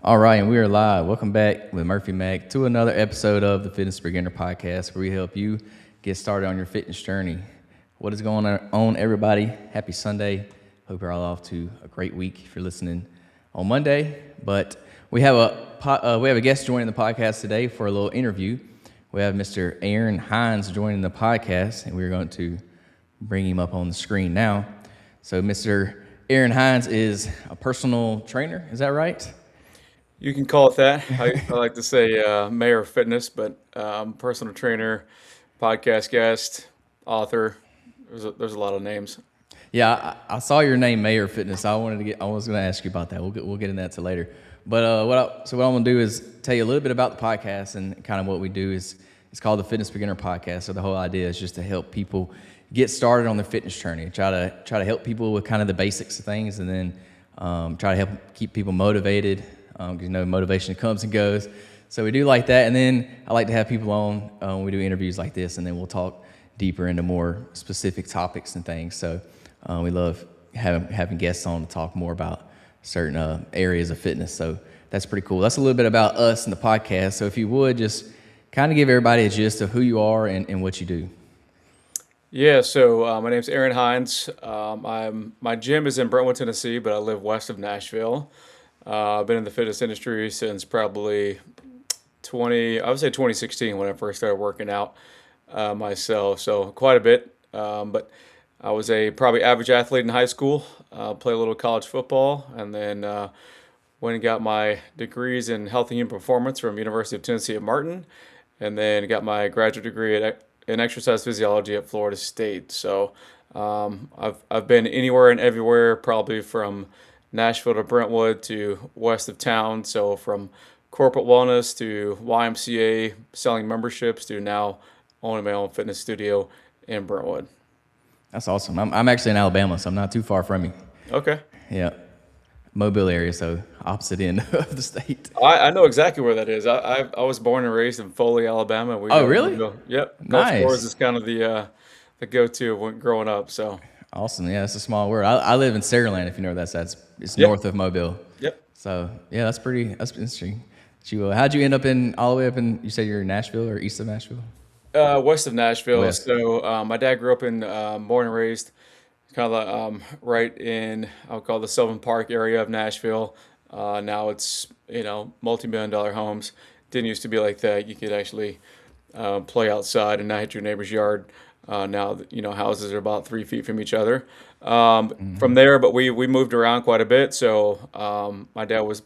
All right, and we are live. Welcome back with Murphy Mac to another episode of the Fitness Beginner Podcast, where we help you get started on your fitness journey. What is going on, everybody? Happy Sunday. Hope you're all off to a great week if you're listening on Monday. But we have a guest joining the podcast today for a little interview. We have Mr. Aaron Hines joining the podcast, and we're going to bring him up on the screen now. So Mr. Aaron Hines is a personal trainer. Is that right? You can call it that. I like to say mayor of fitness, but personal trainer, podcast guest, author. There's a lot of names. Yeah, I saw your name, Mayor Fitness. I was going to ask you about that. We'll get into that to later. But what I'm going to do is tell you a little bit about the podcast, and kind of what we do is it's called the Fitness Beginner Podcast. So the whole idea is just to help people get started on their fitness journey. Try to help people with kind of the basics of things, and then try to help keep people motivated. Because motivation comes and goes. So we do like that, and then I like to have people on. We do interviews like this, and then we'll talk deeper into more specific topics and things. So we love having guests on to talk more about certain areas of fitness. So that's pretty cool. That's a little bit about us and the podcast. So if you would, just kind of give everybody a gist of who you are and what you do. Yeah, so my name's Aaron Hines. My gym is in Brentwood, Tennessee, but I live west of Nashville. I've been in the fitness industry since probably 2016 when I first started working out myself. So quite a bit. But I was a probably average athlete in high school, played a little college football, and then went and got my degrees in health and human performance from University of Tennessee at Martin, and then got my graduate degree in exercise physiology at Florida State. So I've been anywhere and everywhere, probably from Nashville to Brentwood to west of town. So from corporate wellness to YMCA, selling memberships, to now owning my own fitness studio in Brentwood. That's awesome. I'm actually in Alabama, so I'm not too far from you. Okay. Yeah, Mobile area, so opposite end of the state. I know exactly where that is. I was born and raised in Foley, Alabama. Really? Yep. Nice. Gulf Shores is kind of the go-to when growing up. So Awesome. Yeah, it's a small world. I live in Saraland, if you know where that's. It's Yep. north of Mobile. Yep. So yeah, that's interesting. How'd you end up all the way up in? You said you're in Nashville or east of Nashville? West of Nashville. West. So my dad grew up in born and raised kind of right in I'll call the Sylvan Park area of Nashville. Now it's multi-million-dollar homes. Didn't used to be like that. You could actually play outside and not hit your neighbor's yard. Now houses are about 3 feet from each other. From there, but we moved around quite a bit. So my dad was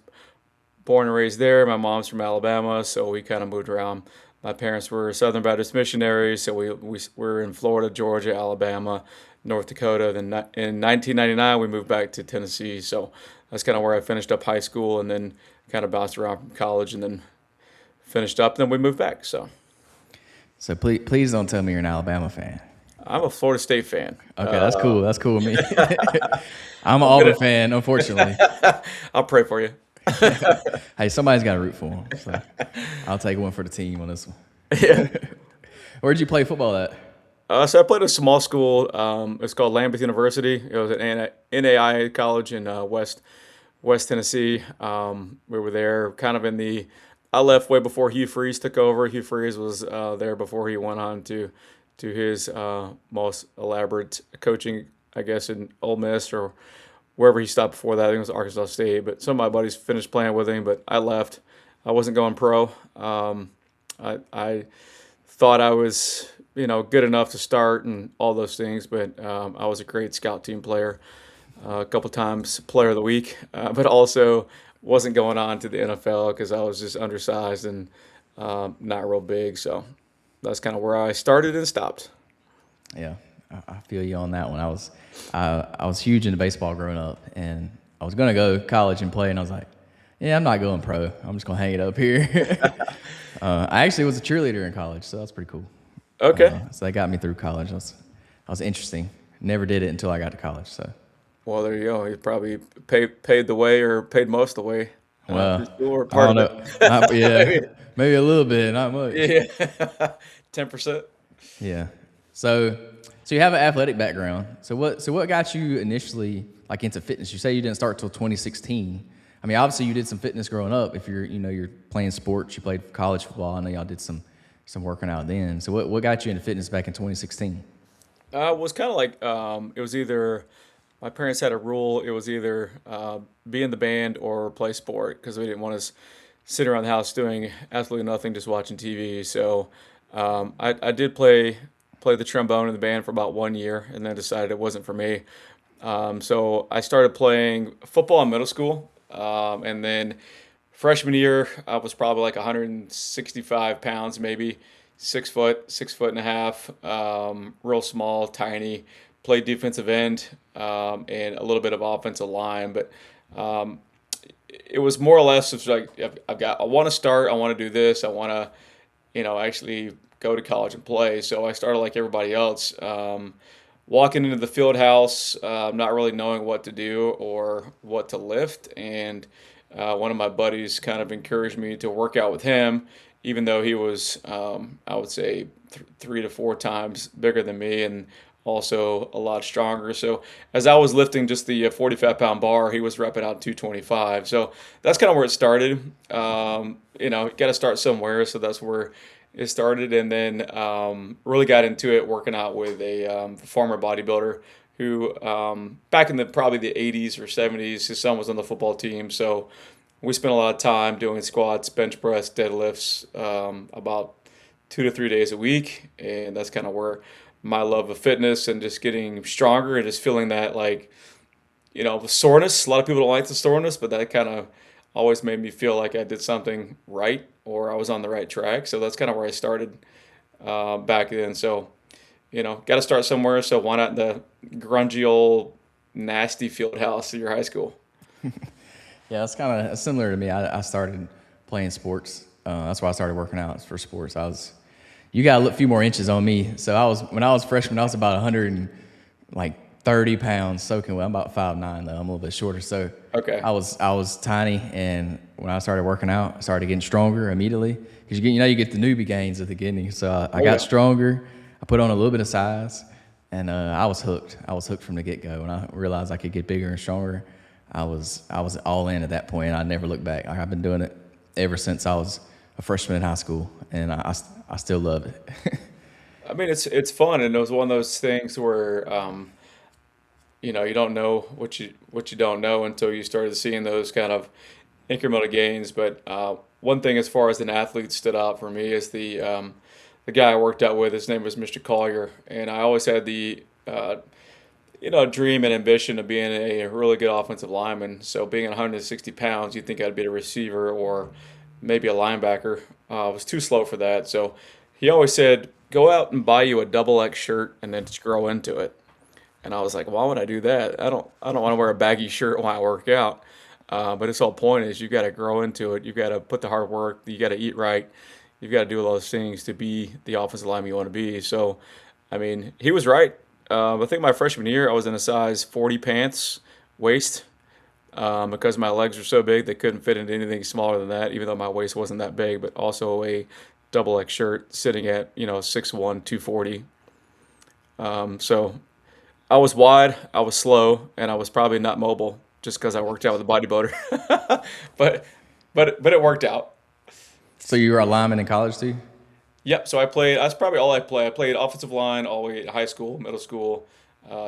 born and raised there. My mom's from Alabama, so we kind of moved around. My parents were Southern Baptist missionaries, so we were in Florida, Georgia, Alabama, North Dakota. Then in 1999, we moved back to Tennessee. So that's kind of where I finished up high school, and then kind of bounced around from college, and then finished up. Then we moved back. So Please don't tell me you're an Alabama fan. I'm a Florida State fan. Okay, that's cool. That's cool with me. I'm an Auburn fan, unfortunately. I'll pray for you. Hey, somebody's got to root for them. So I'll take one for the team on this one. Yeah. Where'd you play football at? So I played at a small school. It's called Lambeth University. It was an NAIA college in West Tennessee. We were there kind of I left way before Hugh Freeze took over. Hugh Freeze was there before he went on to his most elaborate coaching, I guess, in Ole Miss or wherever he stopped before that. I think it was Arkansas State. But some of my buddies finished playing with him, but I left. I wasn't going pro. I thought I was good enough to start and all those things, but I was a great scout team player, a couple times player of the week, but also wasn't going on to the NFL because I was just undersized and not real big. So that's kind of where I started and stopped. Yeah, I feel you on that one. I was huge into baseball growing up, and I was going to go to college and play, and I was like, yeah, I'm not going pro. I'm just going to hang it up here. I actually was a cheerleader in college, so that's pretty cool. Okay. So that got me through college. That was interesting. Never did it until I got to college. So. Well, there you go. You probably paid the way or paid most of the way. Well, or I part don't of know. Yeah, maybe a little bit, not much. it. Yeah. 10%. Yeah. So you have an athletic background. So what got you initially like into fitness? You say you didn't start till 2016. I mean, obviously you did some fitness growing up. If you're playing sports, you played college football. I know y'all did some working out then. So what got you into fitness back in 2016? It was kind of like it was either my parents had a rule. It was either be in the band or play sport because we didn't want us sitting around the house doing absolutely nothing, just watching TV. So I did play the trombone in the band for about 1 year, and then decided it wasn't for me. So I started playing football in middle school, and then freshman year I was probably like 165 pounds, maybe 6 foot, 6 foot and a half, real small, tiny. Played defensive end and a little bit of offensive line, but um, it was more or less just like I want to start, I want to do this, I want to actually go to college and play. So I started like everybody else, walking into the field house, not really knowing what to do or what to lift. And one of my buddies kind of encouraged me to work out with him, even though he was, I would say, 3 to 4 times bigger than me and also a lot stronger. So as I was lifting just the 45-pound bar, he was repping out 225. So that's kind of where it started. Got to start somewhere. So that's where it started, and then really got into it working out with a former bodybuilder who back in the probably the 80s or 70s, his son was on the football team. So we spent a lot of time doing squats, bench press, deadlifts, about 2 to 3 days a week, and that's kind of where my love of fitness and just getting stronger and just feeling that like the soreness. A lot of people don't like the soreness, but that kind of always made me feel like I did something right or I was on the right track. So that's kind of where I started back then. So got to start somewhere. So why not the grungy old nasty field house of your high school? Yeah, it's kind of similar to me. I started playing sports. That's why I started working out for sports. You got a few more inches on me. So when I was freshman, I was about 100 and like 30 pounds soaking wet. I'm about 5'9" though. I'm a little bit shorter. So Okay. I was tiny, and when I started working out, I started getting stronger immediately because you get the newbie gains at the beginning. So I Oh got yeah. stronger. I put on a little bit of size, and I was hooked. I was hooked from the get go. When I realized I could get bigger and stronger, I was all in at that point. And I never looked back. I've been doing it ever since I was a freshman in high school, and I still love it. I mean, it's fun, and it was one of those things where you don't know what you don't know until you started seeing those kind of incremental gains. But one thing, as far as an athlete, stood out for me is the guy I worked out with. His name was Mr. Collier, and I always had the dream and ambition of being a really good offensive lineman. So being 160 pounds, you'd think I'd be a receiver or maybe a linebacker. I was too slow for that. So he always said, "Go out and buy you a double X shirt and then just grow into it." And I was like, why would I do that? I don't want to wear a baggy shirt when I work out. But its whole point is you got to grow into it. You got to put the hard work. You got to eat right. You've got to do all those things to be the offensive lineman you want to be. So, I mean, he was right. I think my freshman year, I was in a size 40 pants waist because my legs were so big they couldn't fit into anything smaller than that, even though my waist wasn't that big, but also a double X shirt sitting at 6'1", 240. So I was wide, I was slow, and I was probably not mobile just because I worked out with a bodybuilder. but but it worked out. So you were a lineman in college too? Yep. So I played. That's probably all I played. I played offensive line all the way to high school, middle school,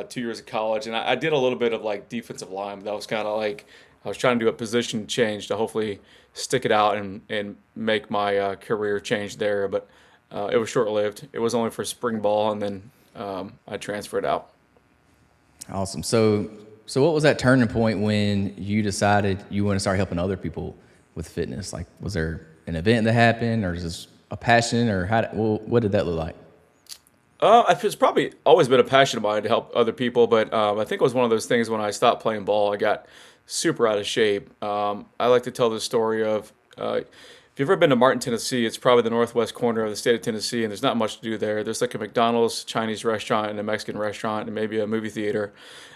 2 years of college, and I did a little bit of like defensive line. But that was kind of like I was trying to do a position change to hopefully stick it out and make my career change there. But it was short lived. It was only for spring ball, and then I transferred out. Awesome. So what was that turning point when you decided you want to start helping other people with fitness? Like, was there an event that happened, or is this a passion, or what did that look like? It's probably always been a passion of mine to help other people, but I think it was one of those things when I stopped playing ball, I got super out of shape. I like to tell the story of if you've ever been to Martin, Tennessee, it's probably the northwest corner of the state of Tennessee, and there's not much to do there. There's like a McDonald's, Chinese restaurant, and a Mexican restaurant, and maybe a movie theater.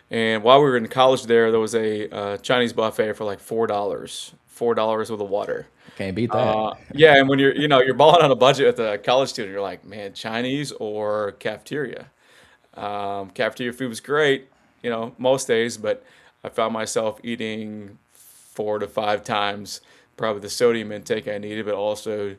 And while we were in college there was a Chinese buffet for like $4 with a water. Can't beat that. Yeah, and when you're balling on a budget with a college student, you're like, man, Chinese or cafeteria. Cafeteria food was great, most days, but I found myself eating 4 to 5 times probably the sodium intake I needed, but also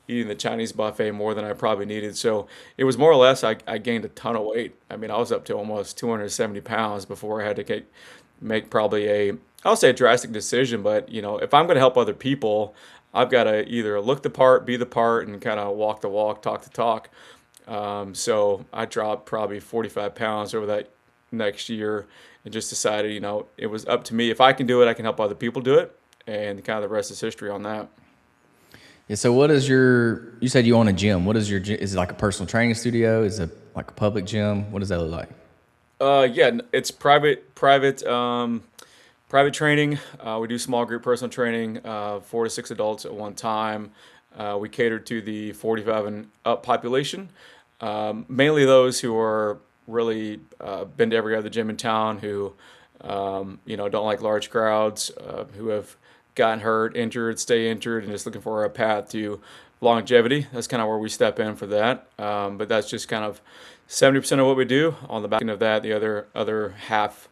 eating the Chinese buffet more than I probably needed. So it was more or less I gained a ton of weight. I mean, I was up to almost 270 pounds before I had to make probably I'll say a drastic decision, but if I'm going to help other people, I've got to either look the part, be the part, and kind of walk the walk, talk the talk. So I dropped probably 45 pounds over that next year and just decided, it was up to me. If I can do it, I can help other people do it. And kind of the rest is history on that. Yeah. So what is you said you own a gym. What is is it like a personal training studio? Is it like a public gym? What does that look like? Yeah, it's private training. We do small group personal training, 4 to 6 adults at one time. We cater to the 45 and up population, mainly those who are really been to every other gym in town, who don't like large crowds, who have gotten hurt, injured, stay injured, and just looking for a path to longevity. That's kind of where we step in for that. But that's just kind of 70% of what we do. On the back end of that, the other half,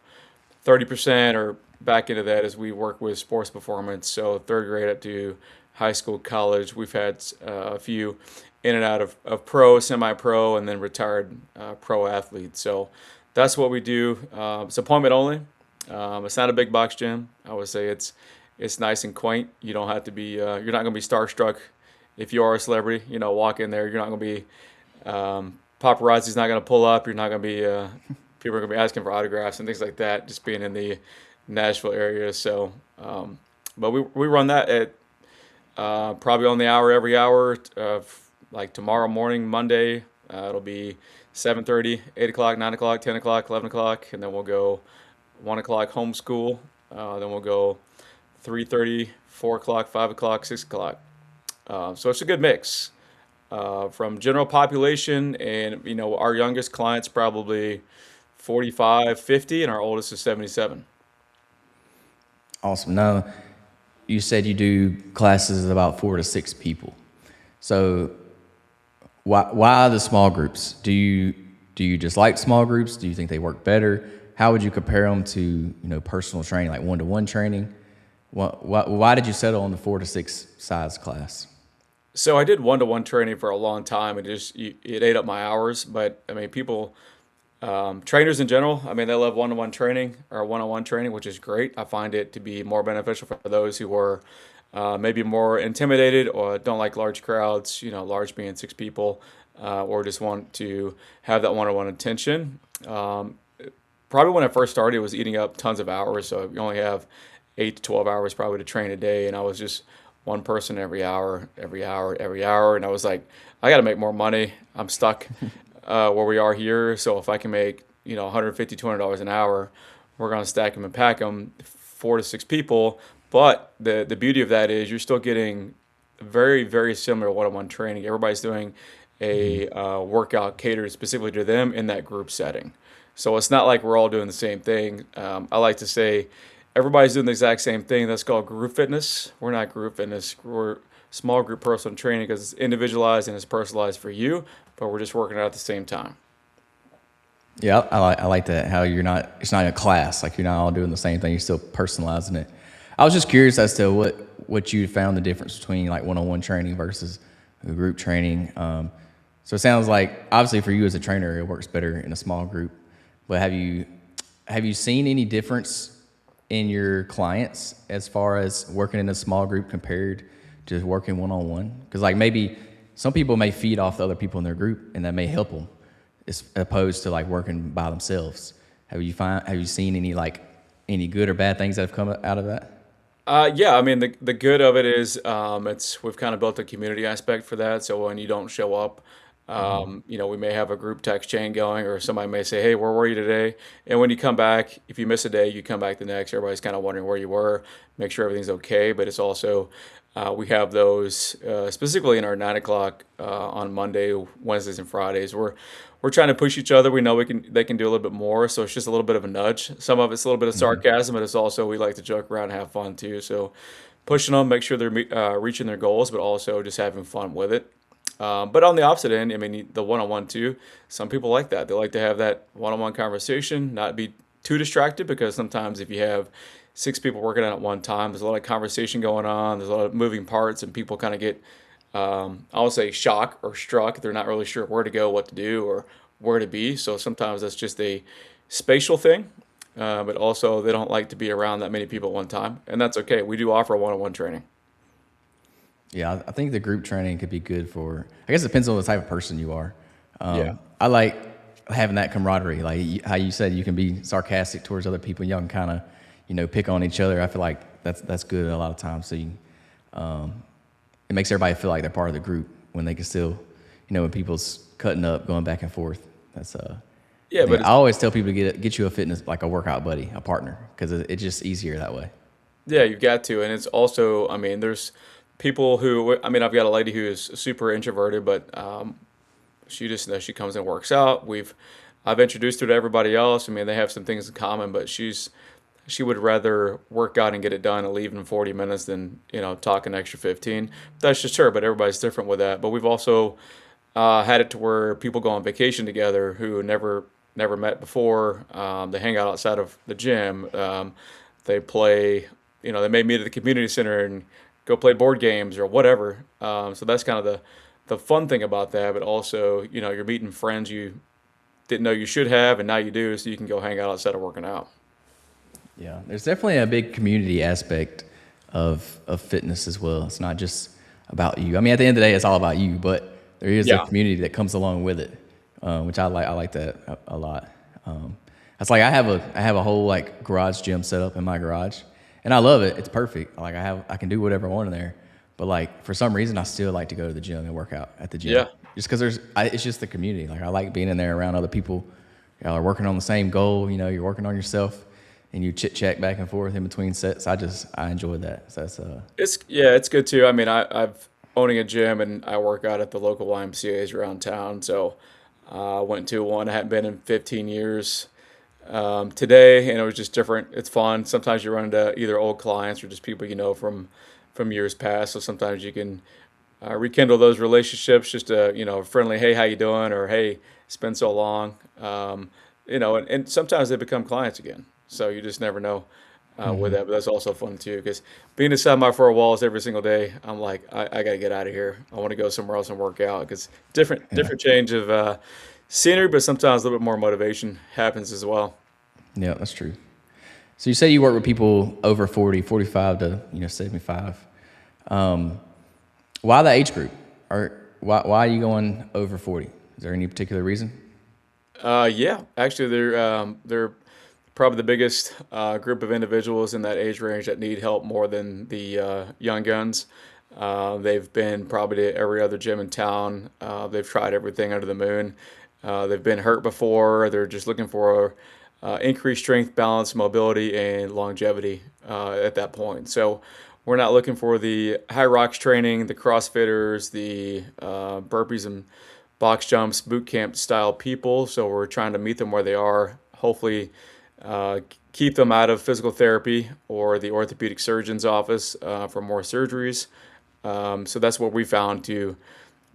30% or back into that as we work with sports performance. So third grade up to high school, college. We've had a few in and out of pro, semi-pro, and then retired pro athletes. So that's what we do. It's appointment only. It's not a big box gym. I would say it's nice and quaint. You don't have to be. You're not going to be starstruck if you are a celebrity. Walk in there. You're not going to be. Paparazzi's not going to pull up. You're not going to be. People are going to be asking for autographs and things like that. Just being in the Nashville area. So, but we run that at probably on the hour every hour. Like tomorrow morning, Monday, it'll be 7:30, 8 o'clock, 9 o'clock, 10 o'clock, 11 o'clock, and then we'll go 1 o'clock homeschool. Then we'll go 3:30, 4 o'clock, 5 o'clock, 6 o'clock. So it's a good mix from general population, and our youngest client's probably 45, 50, and our oldest is 77. Awesome. Now, you said you do classes of about 4 to 6 people. So why the small groups? Do you just like small groups? Do you think they work better? How would you compare them to personal training, like one-to-one training? Why did you settle on the 4 to 6 size class? So I did one-to-one training for a long time, and it ate up my hours. But I mean, people, trainers in general, I mean, they love one-to-one training or one-on-one training, which is great. I find it to be more beneficial for those who are maybe more intimidated or don't like large crowds, large being 6 people, or just want to have that one-on-one attention. Probably when I first started, it was eating up tons of hours. So you only have 8 to 12 hours probably to train a day, and I was just one person every hour, every hour, every hour, and I was like, I got to make more money. I'm stuck where we are here. So if I can make 150, $200 an hour, we're gonna stack them and pack them, 4 to 6 people. But the beauty of that is you're still getting very, very similar one-on-one training. Everybody's doing a workout catered specifically to them in that group setting. So it's not like we're all doing the same thing. I like to say everybody's doing the exact same thing. That's called group fitness. We're not group fitness. We're small group personal training because it's individualized and it's personalized for you, but we're just working out at the same time. Yeah, I like that. How it's not a class. Like you're not all doing the same thing. You're still personalizing it. I was just curious as to what you found the difference between like one-on-one training versus group training. So it sounds like obviously for you as a trainer, it works better in a small group. But have you seen any difference in your clients as far as working in a small group compared to working one-on-one? Because like maybe some people may feed off the other people in their group, and that may help them, as opposed to like working by themselves. Have you seen any good or bad things that have come out of that? Yeah, I mean the good of it is we've kind of built a community aspect for that. So when you don't show up, we may have a group text chain going, or somebody may say, "Hey, where were you today?" And when you come back, if you miss a day, you come back the next. Everybody's kind of wondering where you were, make sure everything's okay. But it's also we have those specifically in our 9 o'clock on Monday, Wednesdays, and Fridays. We're trying to push each other. We know they can do a little bit more, so it's just a little bit of a nudge. Some of it's a little bit of sarcasm, but it's also we like to joke around and have fun too. So pushing them, make sure they're reaching their goals, but also just having fun with it. But on the opposite end, I mean, the one-on-one too, some people like that. They like to have that one-on-one conversation, not be too distracted, because sometimes if you have six people working on it at one time. There's a lot of conversation going on. There's a lot of moving parts, and people kind of get, I would say, shock or struck. They're not really sure where to go, what to do, or where to be. So sometimes that's just a spatial thing, but also they don't like to be around that many people at one time, and that's okay. We do offer one-on-one training. Yeah, I think the group training could be good for. I guess it depends on the type of person you are. Yeah. I like having that camaraderie, like how you said you can be sarcastic towards other people. Y'all can kind of, pick on each other. I feel like that's good a lot of times. So it makes everybody feel like they're part of the group when they can still, when people's cutting up, going back and forth. That's Yeah, thing. but I always tell people to get you a fitness like a workout buddy, a partner, because it's just easier that way. yeah, you've got to, and it's also, I mean, there's people who, I mean, I've got a lady who is super introverted, but she just knows she comes and works out. I've introduced her to everybody else. I mean, they have some things in common, but she would rather work out and get it done and leave in 40 minutes than, talk an extra 15. That's just her, but everybody's different with that. But we've also had it to where people go on vacation together who never met before. They hang out outside of the gym. They play, they may meet at the community center and go play board games or whatever. So that's kind of the fun thing about that. But also, you're meeting friends you didn't know you should have, and now you do, so you can go hang out outside of working out. Yeah, there's definitely a big community aspect of fitness as well. It's not just about you. I mean, at the end of the day, it's all about you, but there is a Yeah. community that comes along with it, which I like. I like that a lot. That's like I have a whole like garage gym set up in my garage, and I love it. It's perfect. Like I can do whatever I want in there. But like for some reason, I still like to go to the gym and work out at the gym, Yeah. just because it's just the community. Like I like being in there around other people. Y'all are working on the same goal. You're working on yourself, and you chit chat back and forth in between sets. I enjoy that. So that's It's good too. I mean, I've owning a gym and I work out at the local YMCA's around town. So I went to one I hadn't been in 15 years today, and it was just different. It's fun. Sometimes you run into either old clients or just people from years past. So sometimes you can rekindle those relationships. Just a friendly, hey, how you doing? Or hey, it's been so long. And sometimes they become clients again. So you just never know with that. But that's also fun too, because being inside my four walls every single day, I'm like, I got to get out of here. I want to go somewhere else and work out because yeah, different change of scenery, but sometimes a little bit more motivation happens as well. yeah, that's true. So you say you work with people over 40, 45 to 75. Why the age group? Or why are you going over 40? Is there any particular reason? Yeah, actually, they're probably the biggest group of individuals in that age range that need help more than the young guns. They've been probably to every other gym in town. They've tried everything under the moon. They've been hurt before. They're just looking for increased strength, balance, mobility, and longevity at that point. So we're not looking for the high rocks training, the CrossFitters, the burpees and box jumps, boot camp style people. So we're trying to meet them where they are. Hopefully, uh, keep them out of physical therapy or the orthopedic surgeon's office for more surgeries. So that's what we found to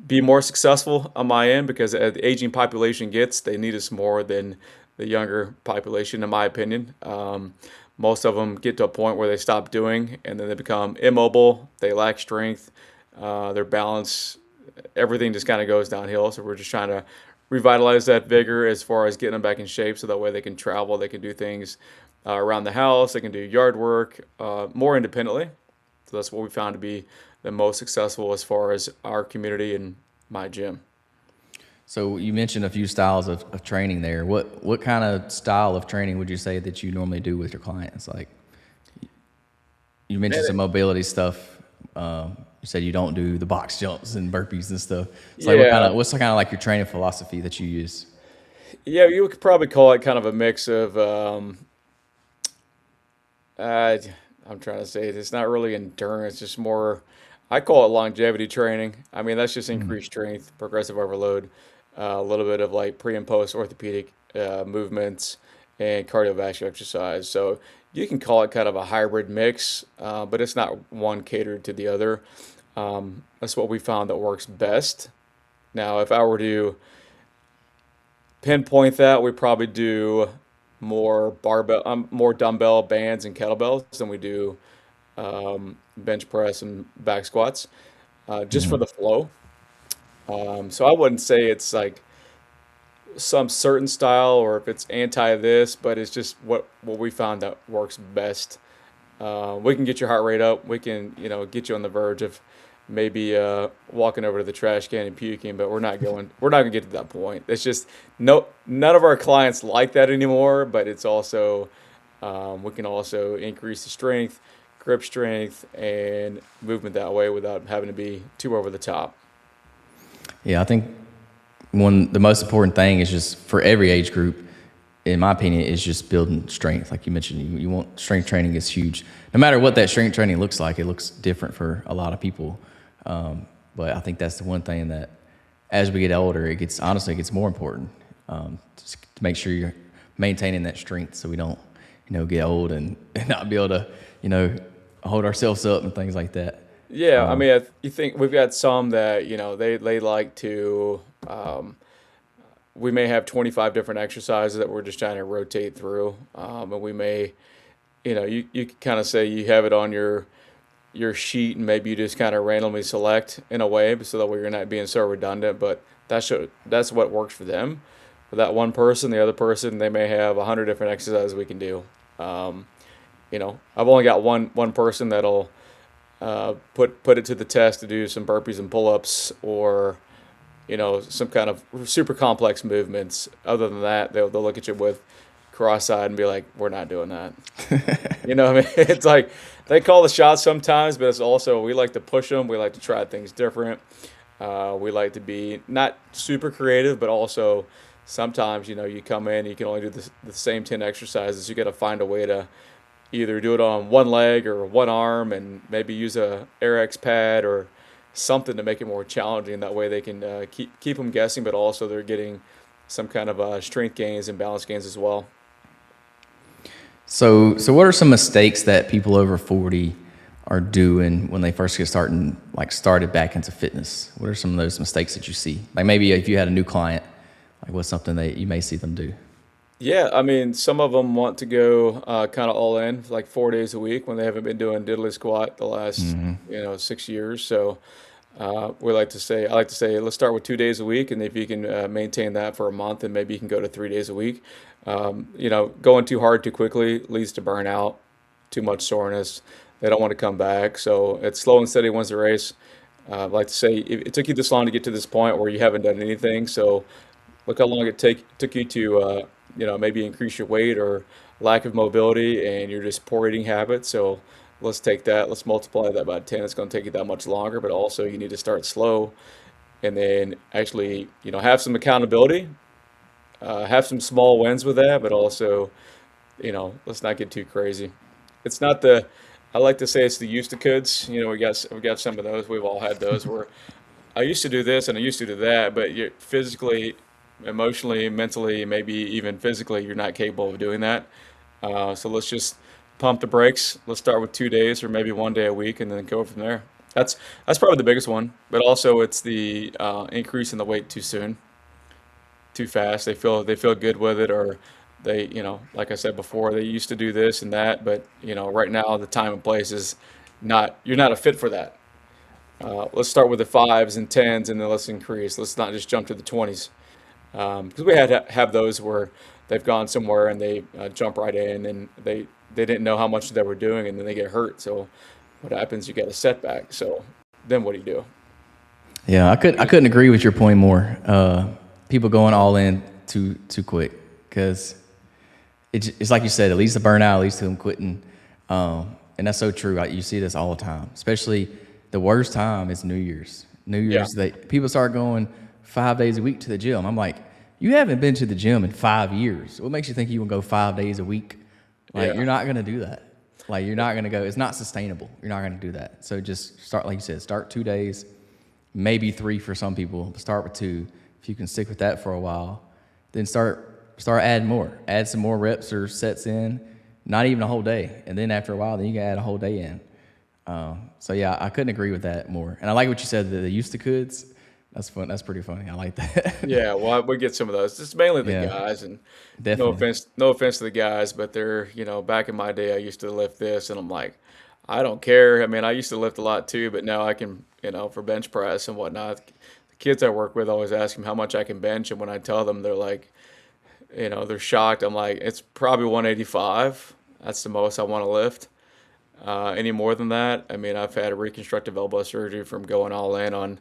be more successful on my end, because as the aging population gets, they need us more than the younger population, in my opinion. Most of them get to a point where they stop doing and then they become immobile, they lack strength, their balance, everything just kind of goes downhill. So we're just trying to revitalize that vigor as far as getting them back in shape so that way they can travel, they can do things around the house, they can do yard work more independently. So that's what we found to be the most successful as far as our community and my gym. So you mentioned a few styles of training there. What kind of style of training would you say that you normally do with your clients? Like you Man, mentioned some mobility stuff. You said you don't do the box jumps and burpees and stuff. It's like yeah, what's the kind of like your training philosophy that you use? yeah, you could probably call it kind of a mix of uh, I'm trying to say it. It's not really endurance, just more. I call it longevity training. I mean, that's just Mhm. increased strength, progressive overload, a little bit of like pre and post orthopedic movements, and cardiovascular exercise. So you can call it kind of a hybrid mix, but it's not one catered to the other. That's what we found that works best. Now, if I were to pinpoint that, we probably do. more barbell, more dumbbell bands and kettlebells than we do bench press and back squats, just for Hmm. the flow. So I wouldn't say it's like some certain style or if it's anti this, but it's just what we found that works best. We can get your heart rate up. We can, get you on the verge of maybe walking over to the trash can and puking, but we're not gonna get to that point. It's just none of our clients like that anymore, but it's also we can also increase the strength, grip strength, and movement that way without having to be too over the top. Yeah, I think the most important thing is just for every age group, in my opinion, is just building strength. Like you mentioned, you want strength training is huge. No matter what that strength training looks like, it looks different for a lot of people. But I think that's the one thing that, as we get older, it gets more important. Just to make sure you're maintaining that strength, so we don't, get old and, and not be able to, you know, hold ourselves up and things like that. Yeah, I mean, you think we've got some that they like to. We may have 25 different exercises that we're just trying to rotate through, and we may, you can kind of say you have it on your sheet, and maybe you just kind of randomly select in a way, so that way you're not being so redundant. But that's what works for them. For that one person, the other person, they may have 100 different exercises we can do. Um, I've only got one person that'll put it to the test to do some burpees and pull-ups or some kind of super complex movements. Other than that, they'll look at you with cross-eyed and be like, "We're not doing that." You know what I mean? It's like they call the shots sometimes, but it's also we like to push them. We like to try things different. We like to be not super creative, but also sometimes you come in, you can only do the same 10 exercises. You got to find a way to either do it on one leg or one arm, and maybe use a AirX pad or something to make it more challenging. That way they can keep them guessing, but also they're getting some kind of strength gains and balance gains as well. So what are some mistakes that people over 40 are doing when they first get started back into fitness? What are some of those mistakes that you see? Like maybe if you had a new client, like what's something that you may see them do? Yeah, I mean, some of them want to go kind of all in, like 4 days a week when they haven't been doing diddly squat the last, 6 years. So I like to say, let's start with 2 days a week, and if you can maintain that for a month, and maybe you can go to 3 days a week. Going too hard too quickly leads to burnout, too much soreness. They don't want to come back. So it's slow and steady wins the race. I like to say it took you this long to get to this point where you haven't done anything. So look how long it took you to maybe increase your weight or lack of mobility, and you're just poor eating habits. So let's take that, let's multiply that by 10. It's going to take you that much longer, but also you need to start slow, and then actually have some accountability, have some small wins with that, but also let's not get too crazy. It's not the I like to say it's the used to kids. We got some of those. We've all had those where I used to do this and I used to do that, but you're physically, emotionally, mentally, maybe even physically, you're not capable of doing that. So let's just pump the brakes. Let's start with 2 days or maybe one day a week, and then go from there. That's probably the biggest one. But also, it's the increase in the weight too soon, too fast. They feel good with it, or they, like I said before, they used to do this and that, but right now the time and place is not. You're not a fit for that. Let's start with the fives and tens, and then let's increase. Let's not just jump to the 20s, because we had to have those where they've gone somewhere and they jump right in, and they didn't know how much they were doing, and then they get hurt. So what happens? You get a setback. So then what do you do? Yeah, I couldn't agree with your point more. People going all in too quick, because it's like you said, it leads to burnout, it leads to them quitting, and that's so true. You see this all the time. Especially the worst time is New Year's. New Yeah, Year's, people start going 5 days a week to the gym. I'm like, you haven't been to the gym in 5 years. What makes you think you will go 5 days a week? Like yeah, you're not gonna do that. Like you're not gonna go. It's not sustainable. You're not gonna do that. So just start, like you said, start 2 days, maybe three for some people. But start with two. If you can stick with that for a while, then start adding more. Add some more reps or sets in. Not even a whole day, and then after a while, then you can add a whole day in. So yeah, I couldn't agree with that more. And I like what you said. The used to coulds. That's fun. That's pretty funny. I like that. Yeah, well, we get some of those. It's mainly the Yeah, guys, and definitely. no offense to the guys, but they're, back in my day, I used to lift this, and I'm like, I don't care. I mean, I used to lift a lot too, but now I can, for bench press and whatnot. The kids I work with always ask me how much I can bench, and when I tell them, they're like, they're shocked. I'm like, it's probably 185. That's the most I want to lift. Any more than that, I mean, I've had a reconstructive elbow surgery from going all in on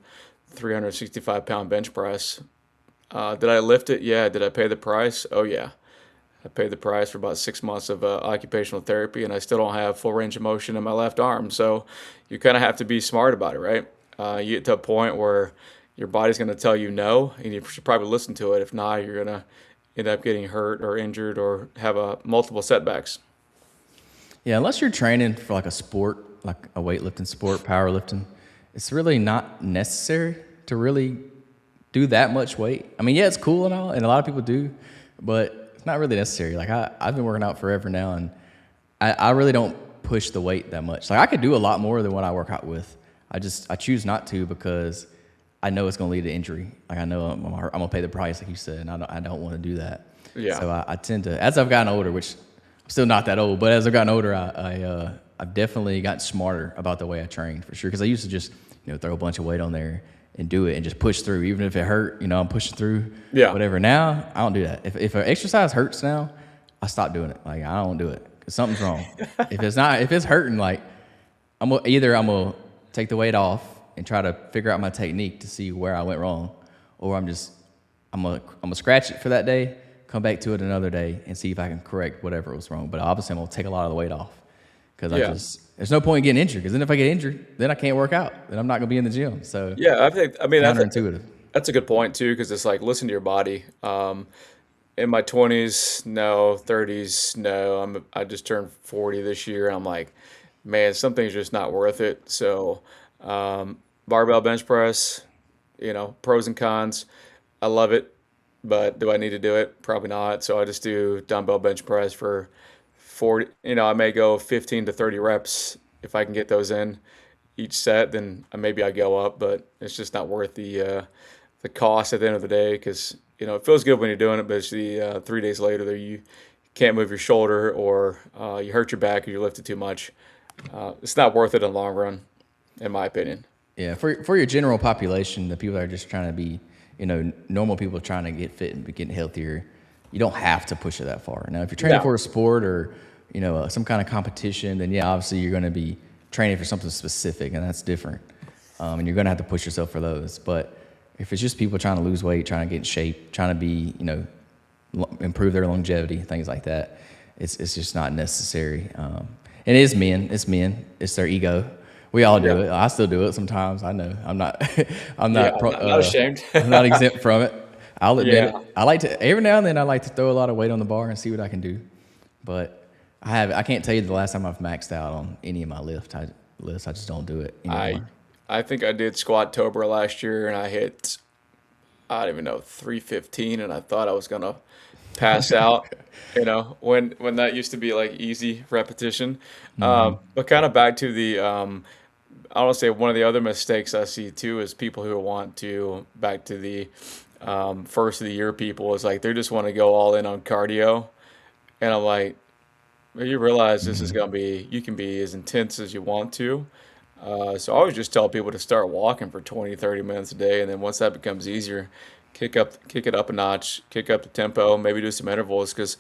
365-pound bench press. Did I lift it? Yeah. Did I pay the price? Oh, yeah. I paid the price for about 6 months of occupational therapy, and I still don't have full range of motion in my left arm. So you kind of have to be smart about it, right? You get to a point where your body's going to tell you no, and you should probably listen to it. If not, you're going to end up getting hurt or injured or have multiple setbacks. Yeah, unless you're training for like a sport, like a weightlifting sport, powerlifting, it's really not necessary to really do that much weight. I mean, yeah, it's cool and all, and a lot of people do, but it's not really necessary. Like I've been working out forever now, and I really don't push the weight that much. Like I could do a lot more than what I work out with. I choose not to because I know it's going to lead to injury. Like I know I'm going to pay the price, like you said, and I don't want to do that. Yeah. So I tend to, as I've gotten older, which I'm still not that old, but as I've gotten older, I've definitely gotten smarter about the way I train for sure. Because I used to just throw a bunch of weight on there and do it and just push through, even if it hurt. I'm pushing through. Yeah. Whatever. Now I don't do that. If an exercise hurts now, I stop doing it. Like I don't do it because something's wrong. If it's hurting, like I'm gonna take the weight off and try to figure out my technique to see where I went wrong, or I'm gonna scratch it for that day, come back to it another day, and see if I can correct whatever was wrong. But obviously, I'm gonna take a lot of the weight off because Yeah. there's no point in getting injured. Because then if I get injured, then I can't work out. Then I'm not gonna be in the gym. So Yeah. counterintuitive. That's a good point too, because it's like listen to your body. In my 20s, no. 30s, no. I just turned 40 this year, and I'm like, man, something's just not worth it. So, barbell bench press, pros and cons. I love it, but do I need to do it? Probably not. So I just do dumbbell bench press for 40. I may go 15 to 30 reps if I can get those in each set. Then maybe I go up, but it's just not worth the cost at the end of the day because it feels good when you're doing it, but it's the 3 days later that you can't move your shoulder or you hurt your back or you lifted too much. It's not worth it in the long run, in my opinion. Yeah, for your general population, the people that are just trying to be, normal people trying to get fit and be getting healthier, you don't have to push it that far. Now, if you're training No. for a sport or, some kind of competition, then yeah, obviously you're going to be training for something specific, and that's different. And you're going to have to push yourself for those. But if it's just people trying to lose weight, trying to get in shape, trying to be, improve their longevity, things like that, it's just not necessary. And it is men. It's men. It's their ego. We all do Yeah. it. I still do it sometimes. I know. I'm not. I'm Yeah. not. Not ashamed. I'm not exempt from it. I'll admit Yeah. it. I like to every now and then. I like to throw a lot of weight on the bar and see what I can do. But I can't tell you the last time I've maxed out on any of my lifts. I just don't do it I anymore. I think I did squat tober last year and I hit I don't even know 315 and I thought I was gonna pass out. When that used to be like easy repetition. But kind of back to the I want to say one of the other mistakes I see too is people who want to back to the first of the year people is like they just want to go all in on cardio, and I'm like, well, you realize this is gonna be you can be as intense as you want to. So I always just tell people to start walking for 20, 30 minutes a day, and then once that becomes easier, kick it up a notch, kick up the tempo, maybe do some intervals. Because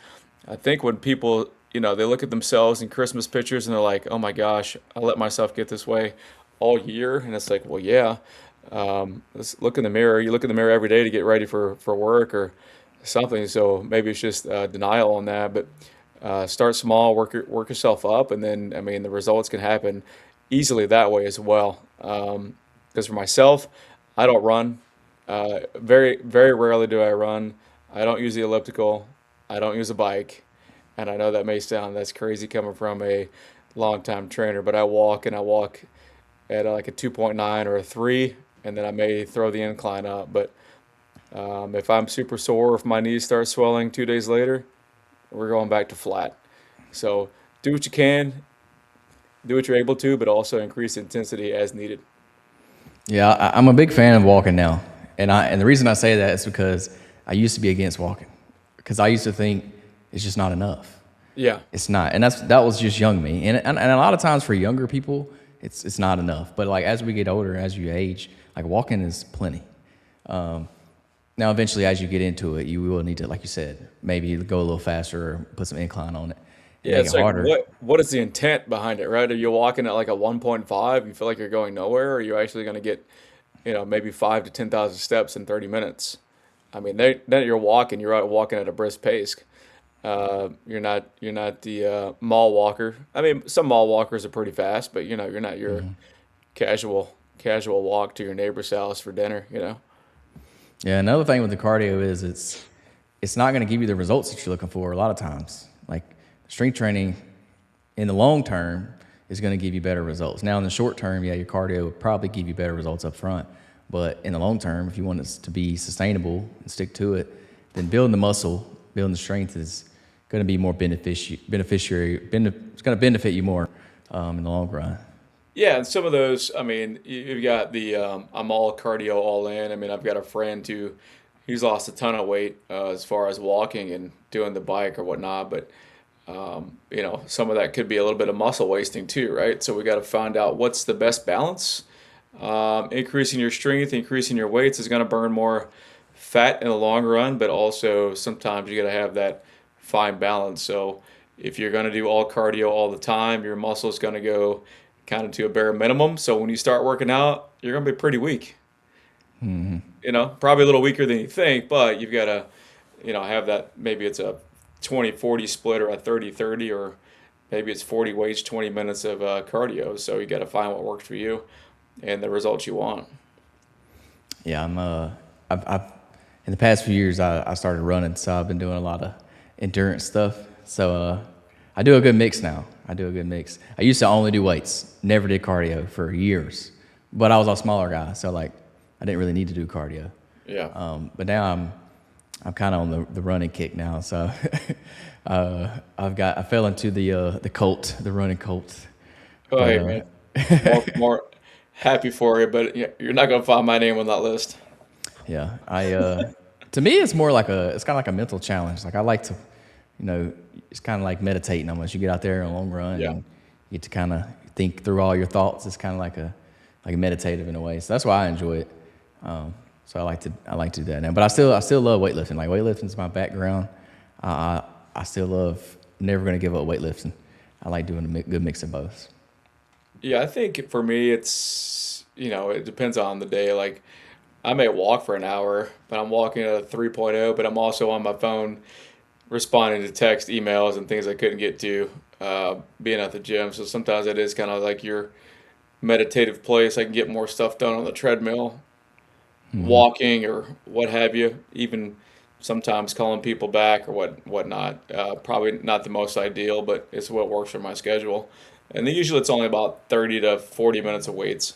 I think when people, they look at themselves in Christmas pictures and they're like, "Oh my gosh, I let myself get this way all year," and it's like, well, yeah. Let's look in the mirror. You look in the mirror every day to get ready for work or something. So maybe it's just denial on that, but start small, work yourself up, and then I mean the results can happen easily that way as well. Because for myself, I don't run. Very very rarely do I run. I don't use the elliptical. I don't use a bike, and I know that may sound that's crazy coming from a longtime trainer, but I walk and I walk at like a 2.9 or a 3, and then I may throw the incline up. But if I'm super sore, if my knees start swelling 2 days later, we're going back to flat. So do what you can, do what you're able to, but also increase intensity as needed. Yeah, I'm a big fan of walking now. And the reason I say that is because I used to be against walking because I used to think it's just not enough. Yeah. It's not, and that was just young me. And a lot of times for younger people, it's not enough. But like as we get older, as you age, like walking is plenty. Now eventually, as you get into it, you will need to, like you said, maybe go a little faster or put some incline on it and Yeah, make it it's like harder. what is the intent behind it, right? Are you walking at like a 1.5, you feel like you're going nowhere, or are you actually going to get, maybe 5 to 10,000 steps in 30 minutes? I mean, then you're walking, you're out walking at a brisk pace. You're not the mall walker. I mean, some mall walkers are pretty fast, but you're not your casual walk to your neighbor's house for dinner. Yeah, another thing with the cardio is it's not going to give you the results that you're looking for a lot of times. Like strength training in the long term is going to give you better results. Now in the short term, yeah, your cardio would probably give you better results up front. But in the long term, if you want it to be sustainable and stick to it, then building the muscle, building the strength is going to be more it's going to benefit you more in the long run. Yeah, and some of those, I mean, you've got the I'm all cardio, all in. I mean, I've got a friend he's lost a ton of weight as far as walking and doing the bike or whatnot, but some of that could be a little bit of muscle wasting too, right? So we got to find out what's the best balance. Increasing your strength, increasing your weights is going to burn more fat in the long run, but also sometimes you got to have that fine balance. So if you're going to do all cardio all the time, your muscle is going to go kind of to a bare minimum. So when you start working out, you're going to be pretty weak. Probably a little weaker than you think, but you've got to, have that. Maybe it's a 20-40 split or a 30-30, or maybe it's 40 weights, 20 minutes of cardio. So you got to find what works for you and the results you want. Yeah, I've in the past few years I started running, so I've been doing a lot of endurance stuff. So I do a good mix now. I used to only do weights, never did cardio for years, but I was a smaller guy, so like I didn't really need to do cardio. Yeah. But now I'm kind of on the running kick now. So I fell into the running cult. Oh, But hey, man. More happy for you, but you're not going to find my name on that list. yeah, to me it's more like it's kind of like a mental challenge. Like I like to, it's kind of like meditating almost. You get out there in a long run Yeah. and you get to kind of think through all your thoughts. It's kind of like a meditative in a way. So that's why I enjoy it. So I like to do that now. But I still love weightlifting. Like weightlifting is my background. I still love. Never going to give up weightlifting. I like doing a good mix of both. Yeah, I think for me, it depends on the day. Like, I may walk for an hour, but I'm walking at a 3.0, but I'm also on my phone responding to text, emails, and things I couldn't get to being at the gym. So sometimes it is kind of like your meditative place. I can get more stuff done on the treadmill, walking or what have you. Even sometimes calling people back or whatnot. Probably not the most ideal, but it's what works for my schedule. And then usually it's only about 30 to 40 minutes of weights.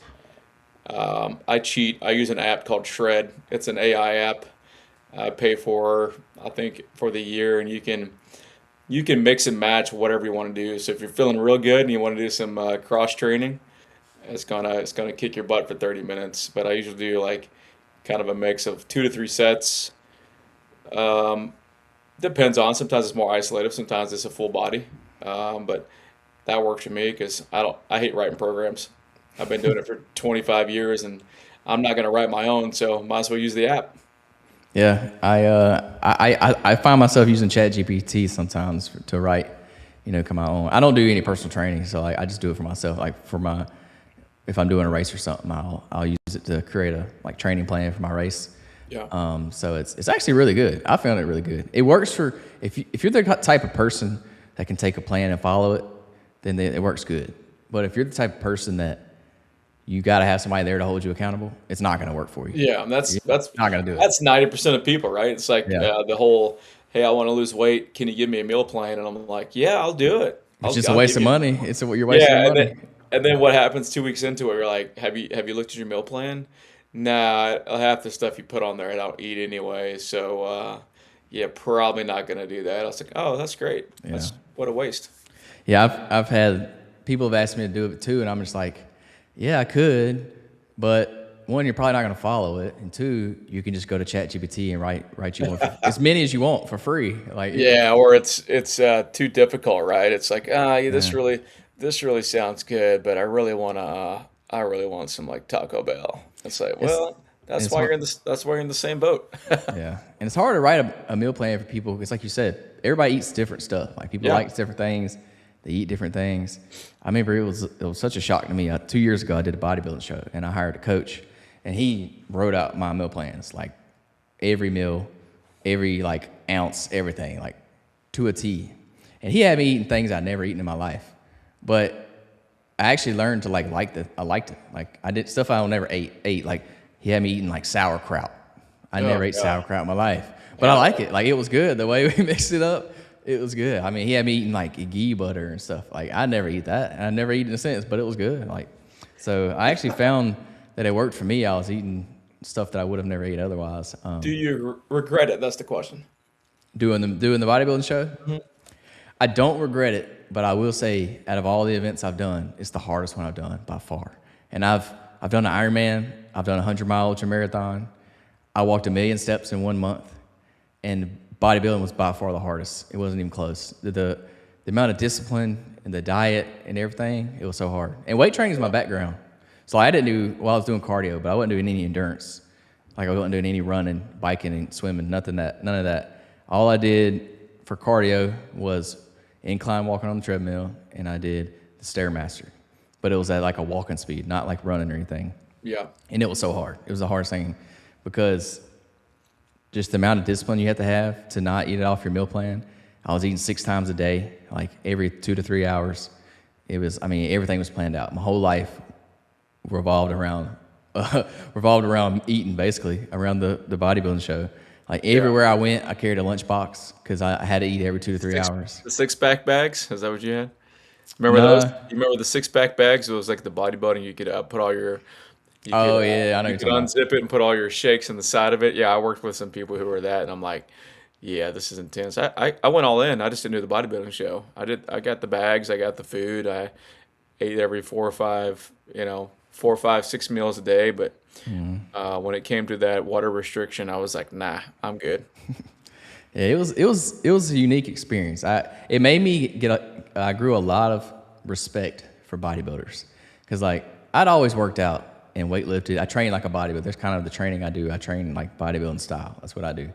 I cheat. I use an app called Shred. It's an AI app. I pay for, I think, for the year, and you can mix and match whatever you want to do. So if you're feeling real good and you want to do some cross training, it's gonna kick your butt for 30 minutes. But I usually do like kind of a mix of 2 to 3 sets. Um, Depends on. Sometimes it's more isolative. Sometimes it's a full body. But that works for me because I hate writing programs. I've been doing it for 25 years, and I'm not gonna write my own, so might as well use the app. Yeah, I find myself using ChatGPT sometimes to write, come my own. I don't do any personal training, so I just do it for myself. Like if I'm doing a race or something, I'll use it to create a training plan for my race. Yeah. So it's actually really good. I found it really good. It works for if you're the type of person that can take a plan and follow it, then it works good. But if you're the type of person that you got to have somebody there to hold you accountable, it's not going to work for you. Yeah, and that's You're that's not going to do it. that's 90% of people, right? It's like Yeah. the whole, hey, I want to lose weight. Can you give me a meal plan? And I'm like, yeah, I'll do it. It's I'll just a I'll waste give of you. money. You're wasting your Yeah, and then money. and then what happens 2 weeks into it? You're like, have you looked at your meal plan? Nah, half the stuff you put on there I don't eat anyway. So yeah, probably not gonna do that. I was like, oh, that's great. Yeah. That's what a waste. Yeah, I've had people have asked me to do it too, and I'm just like, yeah, I could, but one, you're probably not going to follow it, and two, you can just go to ChatGPT and write you one for, as many as you want for free. Like, Yeah, or it's too difficult, right? It's like, yeah, yeah, this really sounds good, but I really want some like Taco Bell. It's like, it's well, that's it's why hard. you're in the same boat. Yeah, and it's hard to write a meal plan for people because, like you said, everybody eats different stuff. Like people Yeah. like different things, they eat different things. I remember it was such a shock to me. 2 years ago, I did a bodybuilding show, and I hired a coach, and he wrote out my meal plans, like every meal, every like ounce, everything, like to a T. And he had me eating things I'd never eaten in my life, but I actually learned to I liked it. Like I did stuff I never ate. Like he had me eating like sauerkraut. I Oh never ate God. sauerkraut in my life, but I Yeah. like it. Like it was good. The way we mixed it up, it was good. I mean, he had me eating like ghee butter and stuff. Like I never eat that. And I never eat it in a sense, but it was good. Like, so I actually found that it worked for me. I was eating stuff that I would have never ate otherwise. Do you regret it? That's the question. Doing the bodybuilding show, Mhm. I don't regret it, but I will say, out of all the events I've done, it's the hardest one I've done by far. And I've done an Ironman, I've done a 100-mile ultra marathon, I walked 1,000,000 steps in 1 month, and bodybuilding was by far the hardest. It wasn't even close. The amount of discipline and the diet and everything, it was so hard. And weight training is my background, so I didn't do I was doing cardio, but I wasn't doing any endurance. Like I wasn't doing any running, biking, and swimming, none of that. All I did for cardio was incline walking on the treadmill, and I did the Stairmaster. But it was at like a walking speed, not like running or anything. Yeah. And it was so hard. It was the hardest thing because just the amount of discipline you have to not eat it off your meal plan. I was eating 6 times a day, like every 2 to 3 hours. Everything was planned out. My whole life revolved around eating, basically, around the bodybuilding show. Like Yeah. everywhere I went, I carried a lunchbox because I had to eat every 2 to 3 Six, hours. the six pack bags. Is that what you had? Remember those? Nah. You remember the six pack bags? It was like the bodybuilding. You could put all your Oh yeah, I know you what could you're talking about. unzip it and put all your shakes in the side of it. Yeah, I worked with some people who were that, and I'm like, yeah, this is intense. I went all in. I just didn't do the bodybuilding show. I got the bags. I got the food. I ate every 4 or 5, 6 meals a day. But when it came to that water restriction, I was like, nah, I'm good. Yeah, it was a unique experience. It made me I grew a lot of respect for bodybuilders because like I'd always worked out and weightlifted. I trained like a bodybuilder. That's kind of the training I do. I train like bodybuilding style. That's what I do,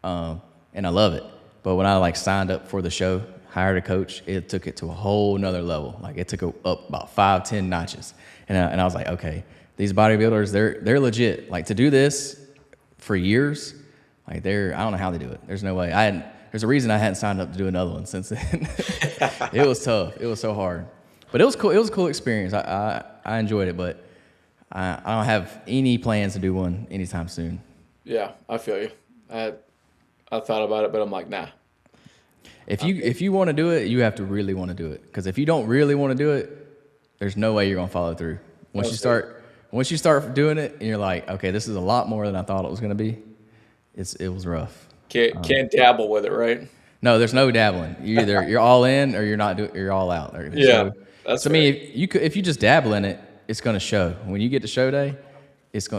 and I love it. But when I like signed up for the show, hired a coach, it took it to a whole nother level. Like it took it up about 5, 10 notches, and I was like, okay, these bodybuilders, they're legit. Like to do this for years. Like I don't know how they do it. There's no way. There's a reason I hadn't signed up to do another one since then. It was tough. It was so hard, but it was cool. It was a cool experience. I enjoyed it, but I don't have any plans to do one anytime soon. Yeah, I feel you. I thought about it, but I'm like, nah. If you want to do it, you have to really want to do it. Because if you don't really want to do it, there's no way you're gonna follow through. Once you start doing it, and you're like, okay, this is a lot more than I thought it was gonna be. It was rough. Can't dabble with it, right? No, there's no dabbling. You're all in or you're all out. Yeah, So, that's I mean, if you just dabble in it, it's gonna show. When you get to show day,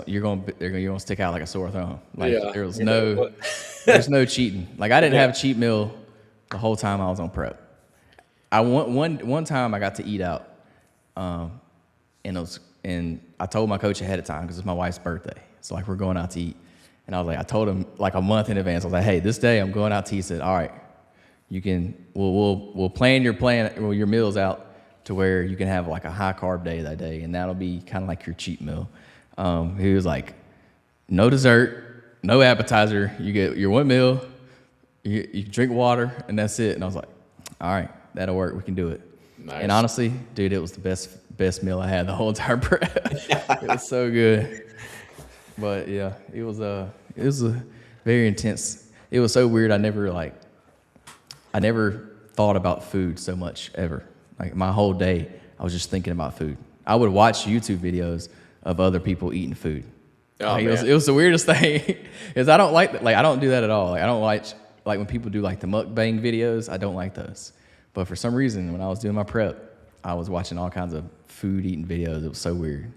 you're gonna stick out like a sore thumb. Like Yeah. there's no cheating. Like I didn't have a cheat meal the whole time I was on prep. One time I got to eat out, and I told my coach ahead of time because it's my wife's birthday. So like we're going out to eat. And I told him like a month in advance. I was like, hey, this day I'm going out to eat. He said, all right, we'll plan your meals out to where you can have like a high carb day that day, and that'll be kind of like your cheat meal. He was like, no dessert, no appetizer. You get your one meal, you drink water, and that's it. And I was like, all right, that'll work. We can do it. Nice. And honestly, dude, it was the best meal I had the whole entire prep. It was so good. But yeah, it was a very intense. It was so weird. I never thought about food so much ever. Like my whole day, I was just thinking about food. I would watch YouTube videos of other people eating food. Oh, Like, man. it was the weirdest thing. Is I don't like that. Like I don't do that at all. Like I don't like when people do like the mukbang videos. I don't like those. But for some reason, when I was doing my prep, I was watching all kinds of food eating videos. It was so weird.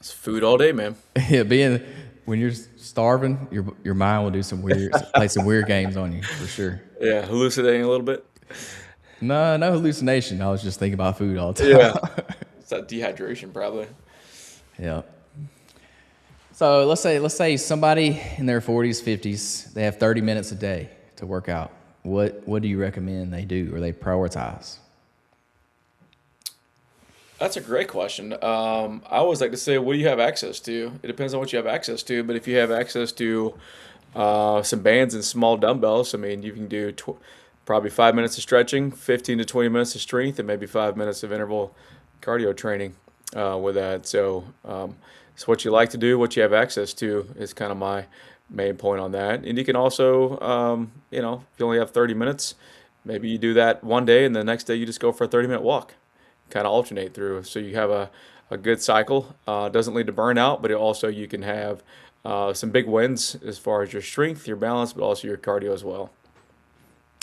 It's food all day, man. Yeah, being when you're starving, your mind will do some weird play some weird games on you for sure. Yeah, hallucinating a little bit. No, no hallucination. I was just thinking about food all the Yeah, time. it's that dehydration probably. Yeah. So let's say somebody in their 40s, 50s, they have 30 minutes a day to work out. What do you recommend they do or they prioritize? That's a great question. I always like to say, what do you have access to? It depends on what you have access to, but if you have access to some bands and small dumbbells, I mean, you can do probably 5 minutes of stretching, 15 to 20 minutes of strength, and maybe 5 minutes of interval cardio training with that. So it's what you like to do, what you have access to is kind of my main point on that. And you can also, if you only have 30 minutes, maybe you do that one day, and the next day you just go for a 30-minute walk, kind of alternate through. So you have a good cycle. Doesn't lead to burnout, but it also you can have some big wins as far as your strength, your balance, but also your cardio as well.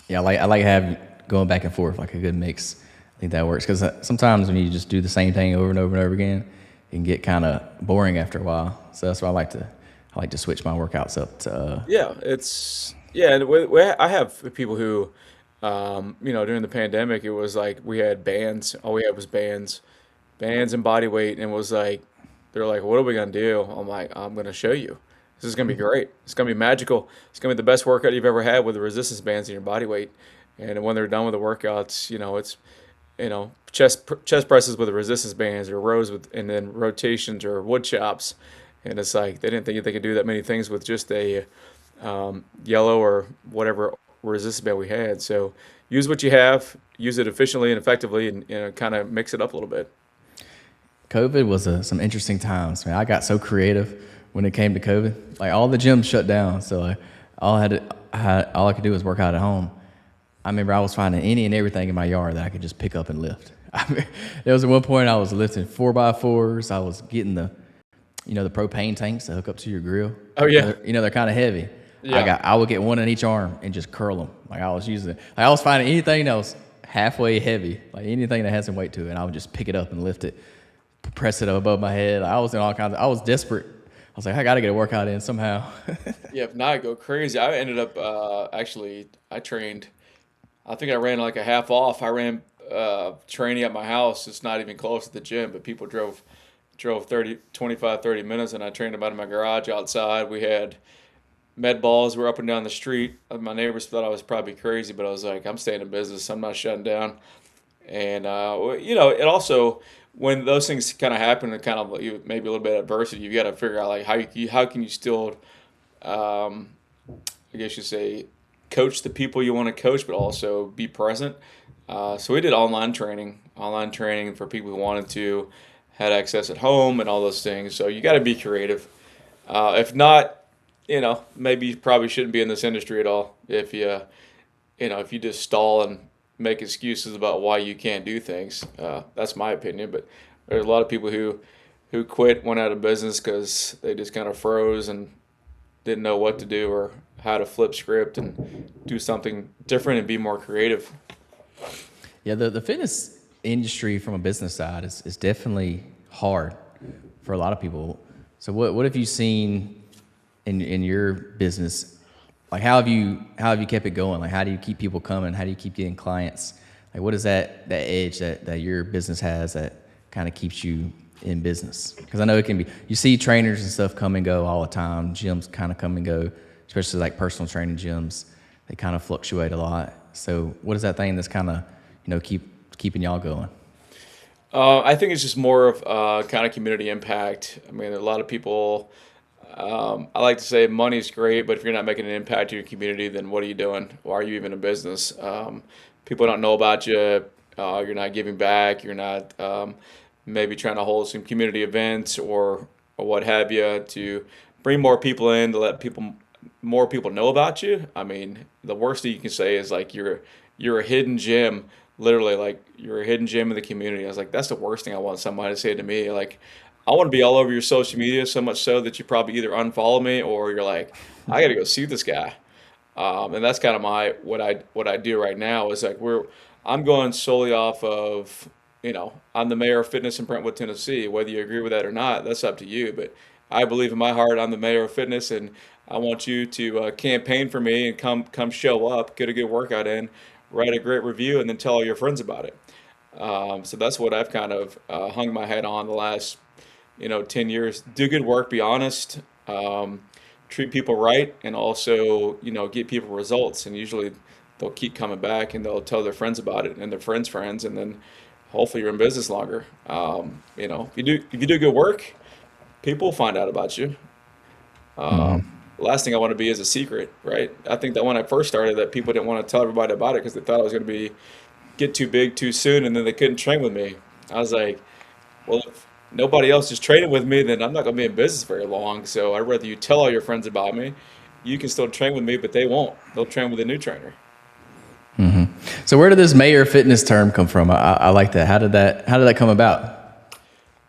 Yeah, I like having going back and forth like a good mix. I think that works because sometimes when you just do the same thing over and over and over again, it can get kind of boring after a while. So that's why I like to switch my workouts up to. Yeah, and I have people who, during the pandemic, it was like we had bands. All we had was bands and body weight, and it was like they're like, "What are we gonna do?" I'm like, "I'm gonna show you. This is gonna be great. It's gonna be magical. It's gonna be the best workout you've ever had with the resistance bands and your body weight." And when they're done with the workouts, it's chest presses with the resistance bands or rows with and then rotations or wood chops, and it's like they didn't think they could do that many things with just a yellow or whatever resistance band we had. So use what you have, use it efficiently and effectively, and kind of mix it up a little bit. COVID was some interesting times. Man, I got so creative when it came to COVID. Like all the gyms shut down, so like, all I could do was work out at home. I remember I was finding any and everything in my yard that I could just pick up and lift. I mean, there was at one point I was lifting 4x4s. I was getting the propane tanks to hook up to your grill. Oh yeah, They're kind of heavy. yeah. I would get one in each arm and just curl them. Like I was using, like I was finding anything that was halfway heavy, like anything that had some weight to it, and I would just pick it up and lift it, press it up above my head. I was in all kinds of, I was desperate. I was like, I got to get a workout in somehow. Yeah, if not, I go crazy. I ended up actually, I trained. I think I ran like a half off. I ran training at my house. It's not even close to the gym, but people drove 30, 25, 30 minutes, and I trained them out of my garage outside. We had med balls. We're up and down the street. My neighbors thought I was probably crazy, but I was like, I'm staying in business. I'm not shutting down. And it also when those things kind of happen, and kind of maybe a little bit of adversity, you got to figure out like how can you still, um, I guess you say, coach the people you want to coach, but also be present. So we did online training for people who wanted to, had access at home and all those things. So you got to be creative. If not, maybe you probably shouldn't be in this industry at all. If you just stall and make excuses about why you can't do things, that's my opinion. But there's a lot of people who quit, went out of business because they just kind of froze and didn't know what to do or how to flip script and do something different and be more creative. Yeah, the fitness industry from a business side is definitely hard for a lot of people. So what have you seen in your business? Like how have you kept it going? Like how do you keep people coming? How do you keep getting clients? Like what is that edge that your business has that kind of keeps you in business? Because I know it can be, you see trainers and stuff come and go all the time. Gyms kind of come and go, especially like personal training gyms. They kind of fluctuate a lot. So what is that thing that's kind of keeping y'all going? I think it's just more of kind of community impact. I mean, a lot of people. I like to say money's great, but if you're not making an impact to your community, then what are you doing? Why are you even in business? People don't know about you. You're not giving back. You're not maybe trying to hold some community events or what have you to bring more people in to let more people know about you. I mean, the worst thing you can say is like you're a hidden gem. Literally, like you're a hidden gem in the community. I was like, that's the worst thing I want somebody to say to me. Like, I want to be all over your social media so much so that you probably either unfollow me or you're like, I got to go see this guy. And that's kind of what I do right now is like I'm going solely off of I'm the mayor of fitness in Brentwood, Tennessee. Whether you agree with that or not, that's up to you. But I believe in my heart I'm the mayor of fitness, and I want you to campaign for me and come show up, get a good workout in, write a great review, and then tell all your friends about it. So that's what I've kind of hung my head on the last 10 years. Do good work, be honest, treat people right, and also get people results. And usually they'll keep coming back and they'll tell their friends about it and their friends' friends, and then hopefully you're in business longer. If you do good work, people will find out about you. The last thing I want to be is a secret, right? I think that when I first started, that people didn't want to tell everybody about it because they thought I was going to be get too big too soon, and then they couldn't train with me. I was like, well, if nobody else is training with me, then I'm not going to be in business very long. So I'd rather you tell all your friends about me. You can still train with me, but they won't. They'll train with a new trainer. So where did this mayor fitness term come from? I like that. How did that come about?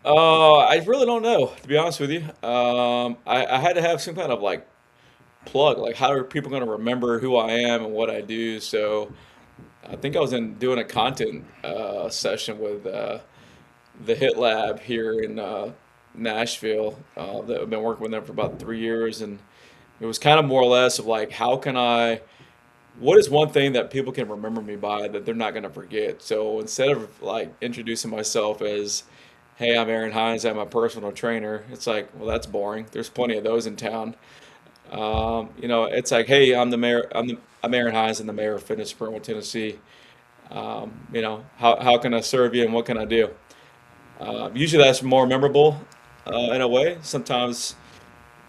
I really don't know, to be honest with you. I had to have some kind of like plug, like how are people going to remember who I am and what I do? So I think I was in doing a content session with the Hit Lab here in Nashville. That I've been working with them for about 3 years, and it was kind of more or less of like, how can I? What is one thing that people can remember me by that they're not going to forget? So instead of like introducing myself as, "Hey, I'm Aaron Hines, I'm a personal trainer," it's like, well, that's boring. There's plenty of those in town. It's like, "Hey, I'm the mayor. I'm Aaron Hines, and the mayor of Fitness in Brentwood, Tennessee. How can I serve you, and what can I do?" Usually that's more memorable in a way. Sometimes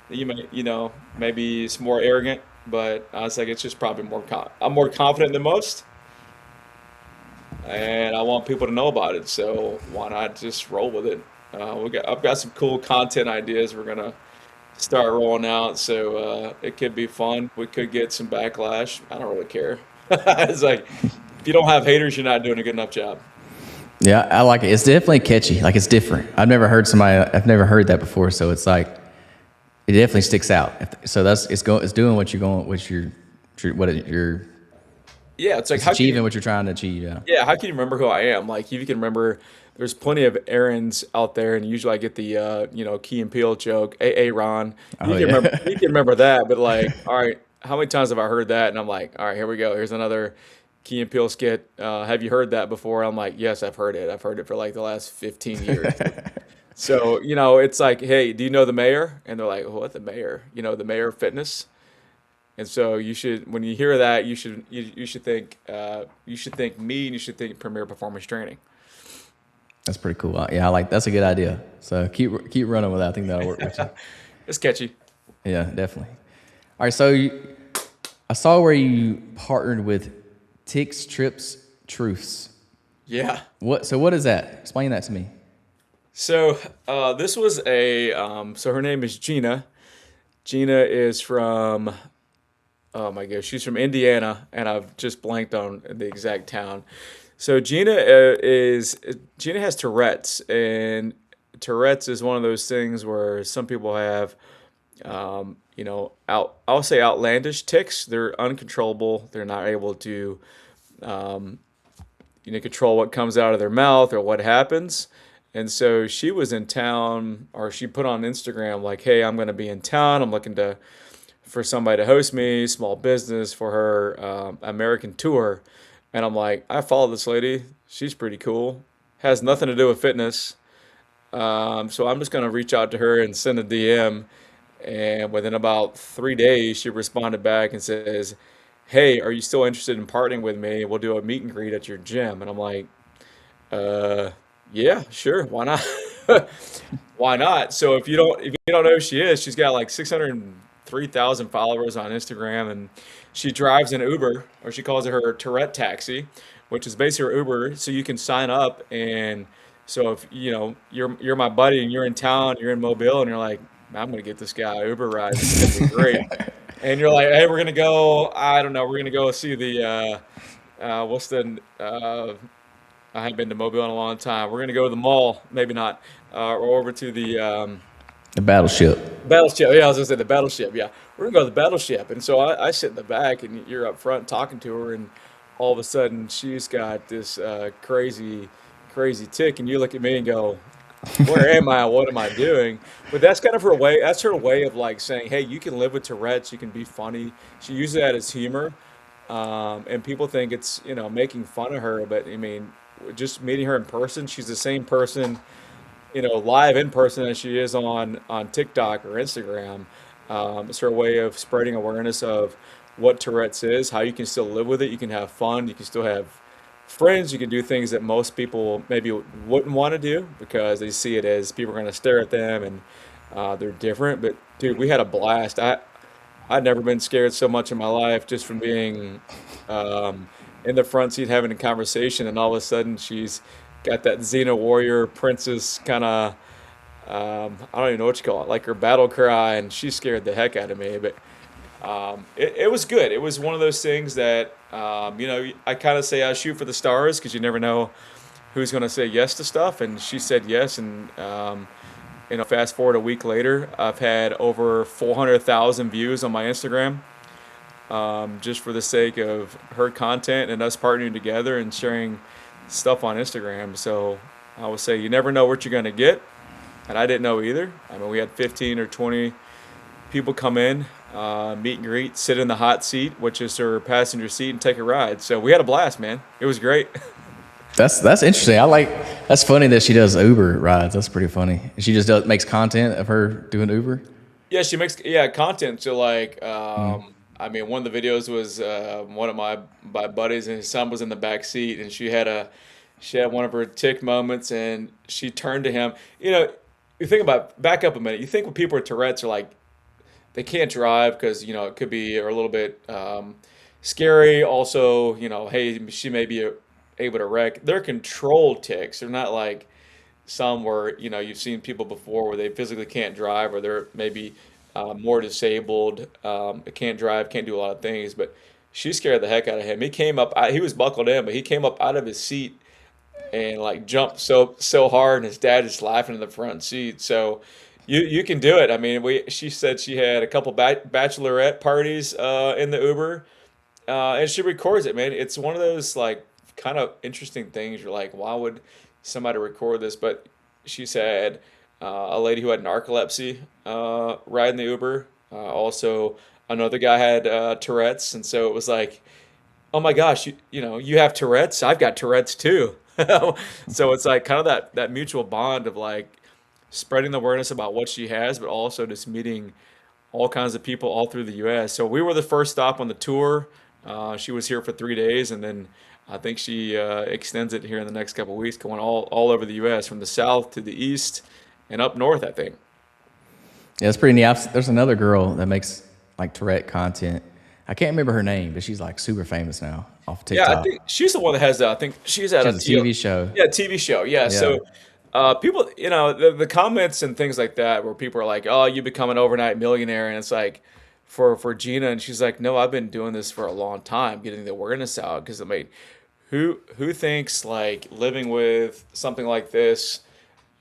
maybe it's more arrogant, but I was like, it's just probably I'm more confident than most, and I want people to know about it. So why not just roll with it? I've got some cool content ideas we're gonna start rolling out, so it could be fun. We could get some backlash. I don't really care. It's like if you don't have haters, you're not doing a good enough job. Yeah, I like it. It's definitely catchy. Like it's different. I've never heard that before. So it's like it definitely sticks out. So it's doing what you're going, Yeah, it's like it's how can you achieving what you're trying to achieve. Yeah. Yeah, how can you remember who I am? Like, if you can remember, there's plenty of Aaron's out there, and usually I get the Key and Peele joke, Ron. Oh yeah. You can remember that, but like, all right, how many times have I heard that? And I'm like, all right, here we go. Here's another Key and Peele skit. Have you heard that before? I'm like, yes, I've heard it. I've heard it for like the last 15 years. So, it's like, hey, do you know the mayor? And they're like, what, the mayor? The mayor of fitness? And so you should, when you hear that, you should think me, and you should think Premier Performance Training. That's pretty cool. Yeah, that's a good idea. So keep running with that. I think that'll work with you. It's catchy. Yeah, definitely. All right, so I saw where you partnered with Ticks, Trips, Truths. Yeah. What is that? Explain that to me. So this was so her name is Gina. Gina is from, oh my gosh, she's from Indiana, and I've just blanked on the exact town. So Gina has Tourette's, and Tourette's is one of those things where some people have, I'll say outlandish tics. They're uncontrollable. They're not able to, control what comes out of their mouth or what happens. And so she was in town, or she put on Instagram like, "Hey, I'm going to be in town. I'm looking for somebody to host me, small business for her American tour." And I'm like, I follow this lady. She's pretty cool. Has nothing to do with fitness. So I'm just going to reach out to her and send a DM. And within about 3 days, she responded back and says, "Hey, are you still interested in partnering with me? We'll do a meet and greet at your gym." And I'm like, uh, yeah, sure. Why not? Why not? So if you don't know who she is, she's got like 603,000 followers on Instagram, and she drives an Uber, or she calls it her Tourette taxi, which is basically her Uber. So you can sign up, and so if you're my buddy and you're in town, you're in Mobile, and you're like, "I'm gonna get this guy a Uber ride. This is gonna be great." And you're like, "Hey, we're gonna go. I don't know. We're gonna go see the what's the I haven't been to Mobile in a long time. We're gonna go to the mall, maybe not, or over to the The battleship. battleship. Yeah, I was gonna say the battleship. Yeah, we're gonna go to the battleship. And so I sit in the back, and you're up front talking to her, and all of a sudden she's got this crazy, crazy tick, and you look at me and go, where am I? What am I doing? But that's kind of her way. That's her way of like saying, hey, you can live with Tourette's. You can be funny. She uses that as humor. And people think it's, making fun of her. But I mean, just meeting her in person, she's the same person, live in person as she is on TikTok or Instagram. It's her way of spreading awareness of what Tourette's is, how you can still live with it. You can have fun. You can still have friends. You can do things that most people maybe wouldn't want to do because they see it as people are going to stare at them and they're different. But dude, we had a blast. I'd never been scared so much in my life just from being in the front seat having a conversation, and all of a sudden she's got that Xena warrior princess kind of I don't even know what you call it, like her battle cry, and she scared the heck out of me. But it was good. It was one of those things that I kind of say I shoot for the stars because you never know who's going to say yes to stuff, and she said yes, and fast forward a week later, I've had over 400,000 views on my Instagram, just for the sake of her content and us partnering together and sharing stuff on Instagram. So I would say you never know what you're going to get, and I didn't know either. I mean, we had 15 or 20 people come in, meet and greet, sit in the hot seat, which is her passenger seat, and take a ride. So we had a blast, man. It was great. That's interesting. That's funny that she does Uber rides. That's pretty funny. She just makes content of her doing Uber. Yeah, she makes content. So like, I mean, one of the videos was one of my buddies, and his son was in the back seat, and she had one of her tick moments, and she turned to him. You think about back up a minute. You think when people with Tourette's are like they can't drive because it could be a little bit scary. Also, hey, she may be able to wreck. They're controlled ticks. They're not like some where you've seen people before where they physically can't drive or they're maybe more disabled, can't drive, can't do a lot of things. But she scared the heck out of him. He came up. He was buckled in, but he came up out of his seat and like jumped so hard, and his dad is laughing in the front seat. So you can do it. I mean, she said she had a couple bachelorette parties in the Uber, and she records it, man. It's one of those like kind of interesting things. You're like, why would somebody record this? But she said a lady who had narcolepsy riding the Uber. Also, another guy had Tourette's, and so it was like, oh my gosh, you have Tourette's. I've got Tourette's too. So it's like kind of that mutual bond of like spreading the awareness about what she has, but also just meeting all kinds of people all through the U.S. So we were the first stop on the tour. She was here for 3 days, and then I think she extends it here in the next couple of weeks, going all over the U.S. from the south to the east and up north, I think. Yeah, it's pretty neat. There's another girl that makes like Tourette content. I can't remember her name, but she's like super famous now off Yeah, I TikTok. think she's the one that has. I think she's at She a has a TV show. yeah, TV show. Yeah, Yeah. so people, the comments and things like that, where people are like, "Oh, you become an overnight millionaire," and it's like for Gina, and she's like, "No, I've been doing this for a long time, getting the awareness out." Because I mean, who thinks like living with something like this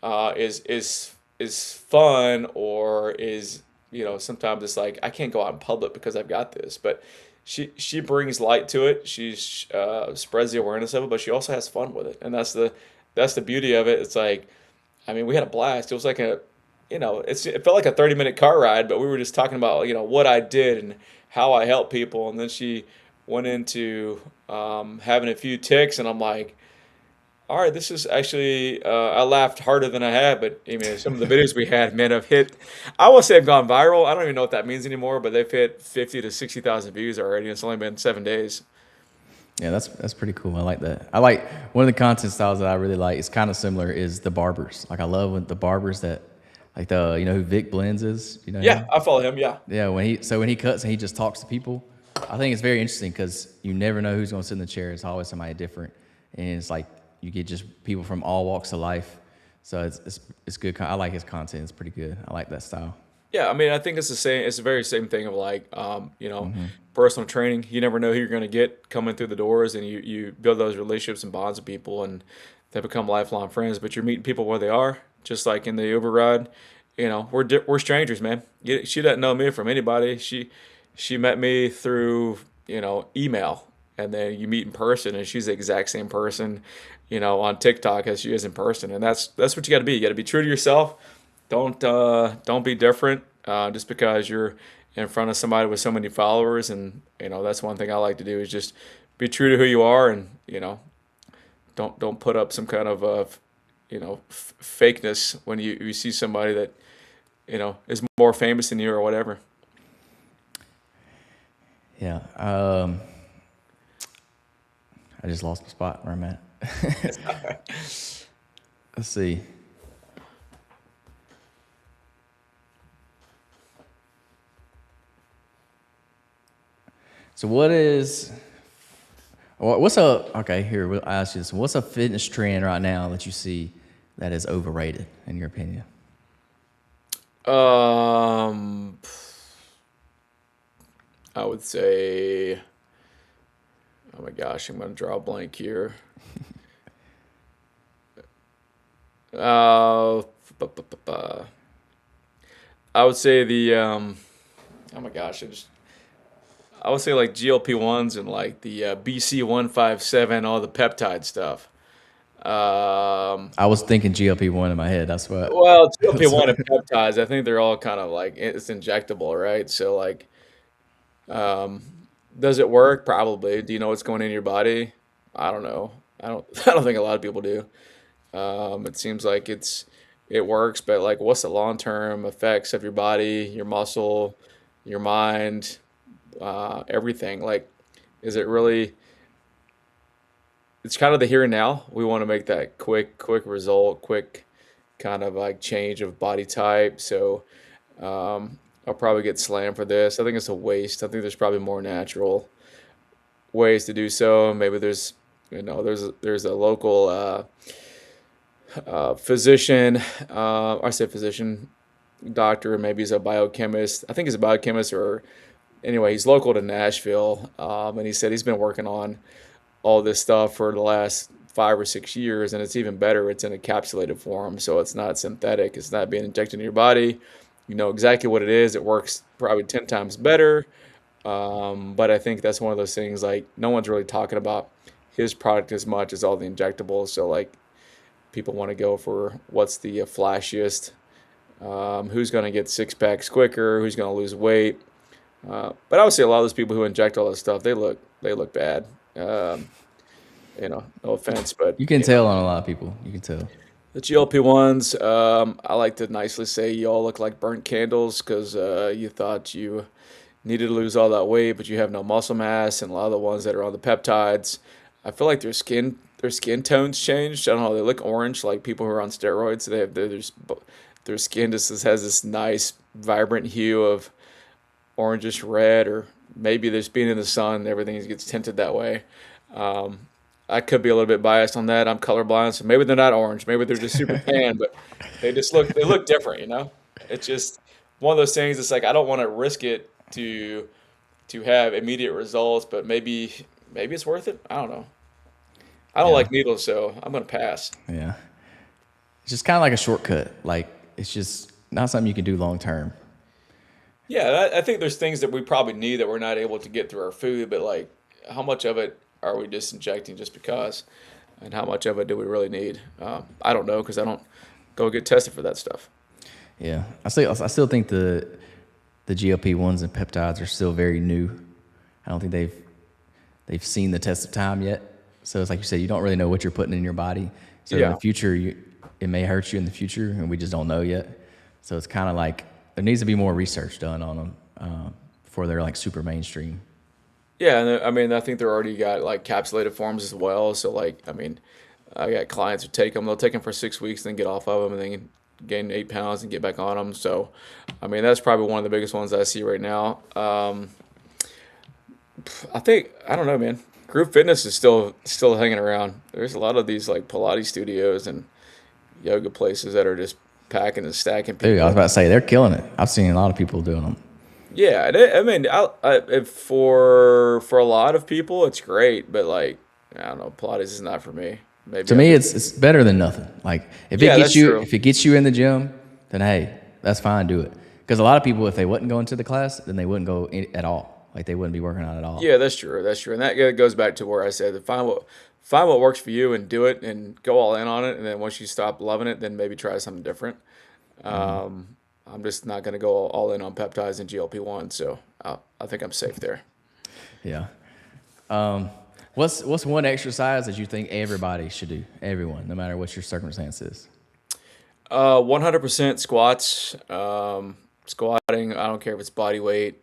is fun, or is sometimes it's like I can't go out in public because I've got this, but she brings light to it. She spreads the awareness of it, but she also has fun with it, and that's the beauty of it. It's like, I mean, we had a blast. It was like it felt like a 30-minute car ride, but we were just talking about what I did and how I help people, and then she went into having a few ticks, and I'm like, all right, this is actually, I laughed harder than I had, but I mean, some of the videos we had, man, have hit, I won't say have gone viral. I don't even know what that means anymore, but they've hit 50 to 60,000 views already. And it's only been 7 days. Yeah, that's pretty cool. I like that. I like one of the content styles that I really like. It's kind of similar. Is the barbers. Like I love when the barbers that like who Vic Blends is. You know Yeah, him? I follow him. Yeah. Yeah. When he cuts and he just talks to people, I think it's very interesting because you never know who's going to sit in the chair. It's always somebody different, and it's like you get just people from all walks of life. So it's good. I like his content. It's pretty good. I like that style. Yeah, I mean, I think it's the same. It's the very same thing of like, personal training. You never know who you're going to get coming through the doors, and you build those relationships and bonds with people, and they become lifelong friends. But you're meeting people where they are, just like in the Uber ride. We're strangers, man. She doesn't know me from anybody. She met me through email. and then you meet in person, and she's the exact same person, on TikTok as she is in person, and that's what you got to be. You got to be true to yourself. Don't be different just because you're in front of somebody with so many followers, and that's one thing I like to do is just be true to who you are, and don't put up some kind of fakeness when you see somebody that is more famous than you or whatever. Yeah. I just lost my spot where I'm at. Let's see. So okay, here, we'll ask you this. What's a fitness trend right now that you see that is overrated, in your opinion? I would say, oh my gosh, I'm gonna draw a blank here. Uh, I would say oh my gosh, I would say like GLP-1s and like the BC157, all the peptide stuff. I was thinking GLP-1 in my head. That's what. Well, That's GLP-1 and what. peptides, I think they're all kind of like it's injectable, right? So like, um, does it work? Probably. Do you know what's going in your body? I don't know. I don't. I don't think a lot of people do. It seems like it works, but like, what's the long term effects of your body, your muscle, your mind, everything? Like, is it really? It's kind of the here and now. We want to make that quick result, quick kind of like change of body type. So I'll probably get slammed for this. I think it's a waste. I think there's probably more natural ways to do so. Maybe there's a local physician. I say physician, doctor. Maybe he's a biochemist. I think he's a biochemist, or anyway, he's local to Nashville, and he said he's been working on all this stuff for the last 5 or 6 years, and it's even better. It's in a capsulated form, so it's not synthetic. It's not being injected into your body. You know exactly what it is. It works probably 10 times better. But I think that's one of those things, like, no one's really talking about his product as much as all the injectables. So like, people want to go for what's the flashiest, who's going to get six packs quicker, who's going to lose weight. But I would say a lot of those people who inject all this stuff, they look bad. Um, no offense, but You can tell on a lot of people. You can tell. the GLP-1s, I like to nicely say you all look like burnt candles because you thought you needed to lose all that weight, but you have no muscle mass. And a lot of the ones that are on the peptides, I feel like their skin tones changed. I don't know, they look orange like people who are on steroids. They have their skin just has this nice vibrant hue of orangish red, or maybe just being in the sun, everything gets tinted that way. Um, I could be a little bit biased on that. I'm colorblind, so maybe they're not orange. Maybe they're just super tan, but they look different. It's just one of those things. It's like I don't want to risk it to have immediate results, but maybe it's worth it. I don't know. I don't Yeah. like needles, so I'm gonna pass. Yeah. It's just kind of like a shortcut. Like, it's just not something you can do long term. Yeah, I think there's things that we probably need that we're not able to get through our food, but like, how much of it are we just injecting just because, and how much of it do we really need? I don't know because I don't go get tested for that stuff. Yeah. I still think the GLP-1s and peptides are still very new. I don't think they've seen the test of time yet. So it's like you said, you don't really know what you're putting in your body. So in the Yeah, future, it may hurt you in the future, and we just don't know yet. So it's kind of like there needs to be more research done on them before they're like super mainstream. yeah, and I mean, I think they're already got like capsulated forms as well. So like, I mean, I got clients who take them. They'll take them for 6 weeks, then get off of them, and then gain 8 pounds and get back on them. So, I mean, that's probably one of the biggest ones I see right now. I don't know, man. Group fitness is still hanging around. There's a lot of these like Pilates studios and yoga places that are just packing and stacking Dude, I was people. about to say they're killing it. I've seen a lot of people doing them. Yeah, I mean, if for a lot of people, it's great, but like, I don't know, Pilates is not for me. To Maybe I'm me, just it's better than nothing. Like, if it yeah, gets that's you true. if it gets you in the gym, then hey, that's fine, do it. Because a lot of people, if they wasn't going to the class, then they wouldn't go at all. like they wouldn't be working out at all. Yeah, that's true. That's true. And that goes back to where I said, find what works for you and do it and go all in on it. And then once you stop loving it, then maybe try something different. I'm just not going to go all in on peptides and GLP-1, so I think I'm safe there. Yeah. What's one exercise that you think everybody should do? Everyone, no matter what your circumstances. 100% squats. Squatting. I don't care if it's body weight.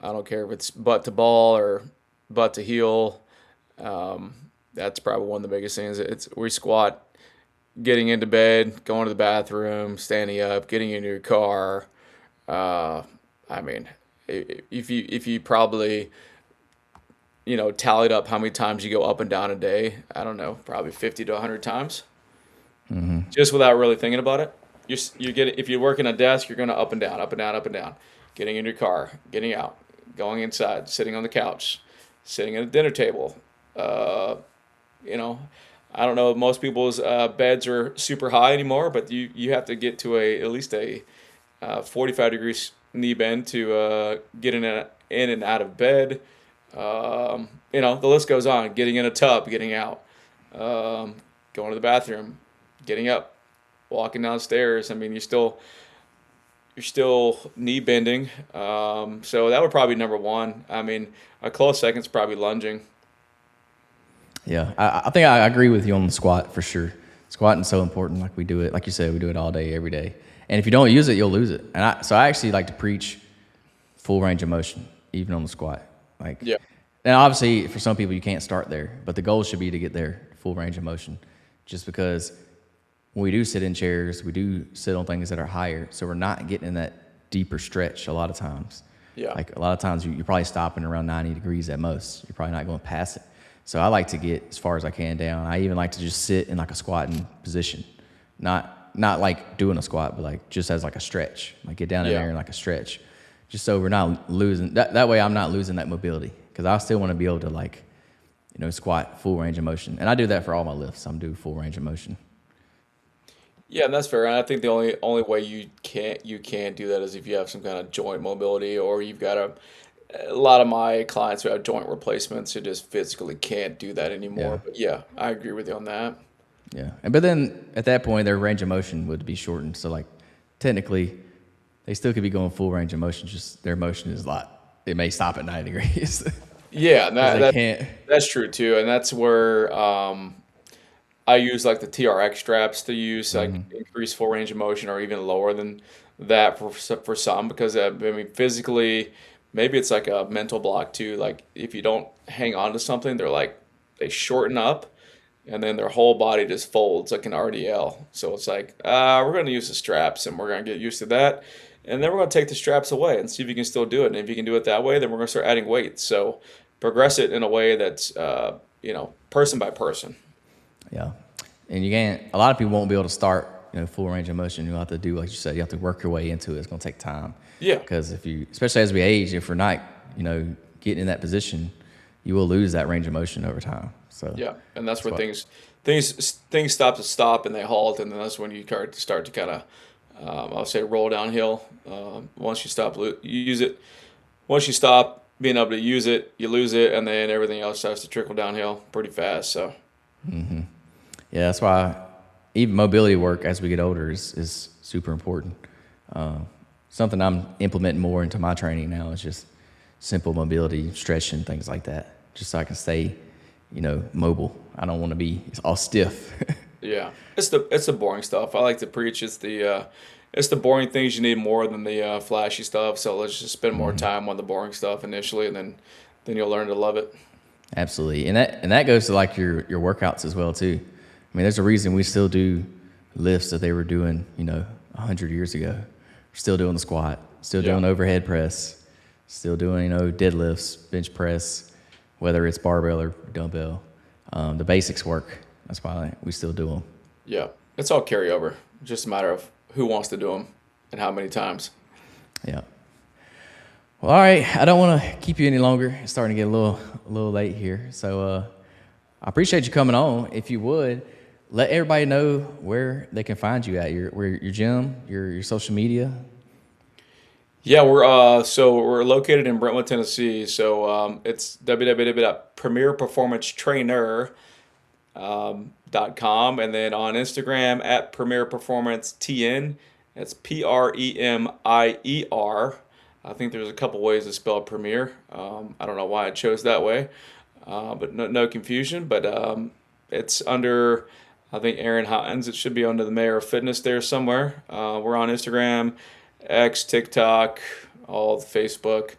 I don't care if it's butt to ball or butt to heel. That's probably one of the biggest things. We squat, getting into bed, going to the bathroom, standing up, getting into your car. I mean, if you probably tallied up how many times you go up and down a day, I don't know, probably 50 to 100 times, just without really thinking about it. If you work in a desk, you're going to up and down, up and down, up and down, getting in your car, getting out, going inside, sitting on the couch, sitting at a dinner table. I don't know if most people's beds are super high anymore, but you have to get to at least a 45 degrees knee bend to get in and out of bed. The list goes on. Getting in a tub, getting out, going to the bathroom, getting up, walking downstairs. I mean, you're still knee bending. So that would probably be number one. I mean, a close second's probably lunging. Yeah, I think I agree with you on the squat for sure. Squatting's so important. Like we do it, like you said, we do it all day, every day. And if you don't use it, you'll lose it. And I actually like to preach full range of motion, even on the squat. Like, Yeah. and obviously for some people you can't start there, but the goal should be to get there, full range of motion. Just because when we do sit in chairs, we do sit on things that are higher, so we're not getting in that deeper stretch a lot of times. Yeah. Like a lot of times you're probably stopping around 90 degrees at most. You're probably not going past it. So I like to get as far as I can down. I even like to just sit in like a squatting position, not like doing a squat, but like just as like a stretch. Like get down in there and like a stretch, just so we're not losing that way. I'm not losing that mobility, because I still want to be able to like, squat full range of motion, and I do that for all my lifts. I'm doing full range of motion. Yeah, and that's fair. And I think the only way you can't do that is if you have some kind of joint mobility, or you've got a lot of my clients who have joint replacements who just physically can't do that anymore. Yeah. But yeah, I agree with you on that. Yeah, but then at that point their range of motion would be shortened. So like technically, they still could be going full range of motion. Just their motion is a lot. It may stop at 90 degrees. Yeah, and They can't. that's true too. And that's where I use like the TRX straps to use like increase full range of motion, or even lower than that for some, because I mean physically maybe it's like a mental block too. Like if you don't hang on to something, they shorten up, and then their whole body just folds like an RDL. So it's like, we're going to use the straps, and we're going to get used to that. And then we're going to take the straps away and see if you can still do it. And if you can do it that way, then we're going to start adding weight. So progress it in a way that's, person by person. Yeah, and you can't. A lot of people won't be able to start, full range of motion. You'll have to do, like you said, you have to work your way into it. It's going to take time. Yeah. Because especially as we age, if we're not, getting in that position, you will lose that range of motion over time. So Yeah, and that's where things stop and they halt, and then that's when you start to kind of, I'll say, roll downhill. Once you stop, you use it. Once you stop being able to use it, you lose it, and then everything else starts to trickle downhill pretty fast. So. Yeah, that's why even mobility work as we get older is super important. Something I'm implementing more into my training now is just simple mobility, stretching, things like that, just so I can stay, mobile. I don't want to be all stiff. Yeah, it's the boring stuff. I like to preach. It's the boring things you need more than the flashy stuff. So let's just spend more time on the boring stuff initially, and then you'll learn to love it. Absolutely, and that goes to like your workouts as well too. I mean, there's a reason we still do lifts that they were doing, 100 years ago. We're still doing the squat, still doing overhead press, still doing, deadlifts, bench press, whether it's barbell or dumbbell. The basics work. That's why we still do them. Yeah, it's all carryover. Just a matter of who wants to do them and how many times. Yeah. Well, all right. I don't want to keep you any longer. It's starting to get a little late here. So I appreciate you coming on. If you would, let everybody know where they can find you at your gym, your social media. Yeah, we're located in Brentwood, Tennessee. So it's www.premierperformancetrainer.com, and then on Instagram at Premier Performance TN. That's Premier. I think there's a couple ways to spell Premier. I don't know why I chose that way, but no confusion. But it's under, I think, Aaron Hines. It should be under the Mayor of Fitness there somewhere. We're on Instagram, X, TikTok, all Facebook,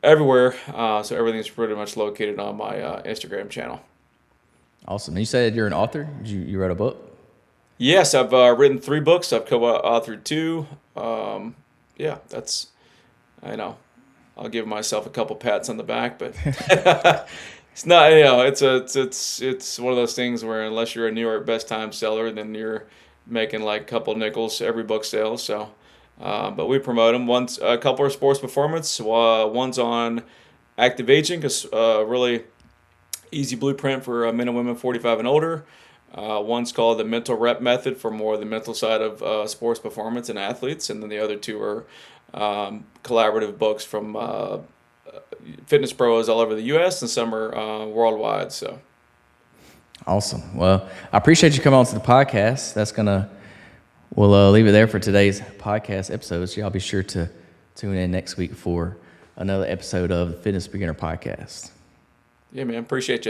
everywhere. So everything's pretty much located on my Instagram channel. Awesome. You said you're an author. You wrote a book? Yes, I've written 3 books. I've co-authored 2. Yeah, that's, I know. I'll give myself a couple pats on the back, but it's not. It's one of those things where unless you're a New York best time seller, then you're making like a couple nickels every book sale. So, but we promote them. A couple are sports performance. One's on active aging, because really easy blueprint for men and women 45 and older. One's called the mental rep method for more of the mental side of sports performance and athletes, and then the other 2 are collaborative books from fitness pros all over the U.S. and some are worldwide. So Awesome. Well, I appreciate you coming on to the podcast. We'll leave it there for today's podcast episode. So y'all be sure to tune in next week for another episode of the Fitness Beginner Podcast. yeah, man, appreciate you.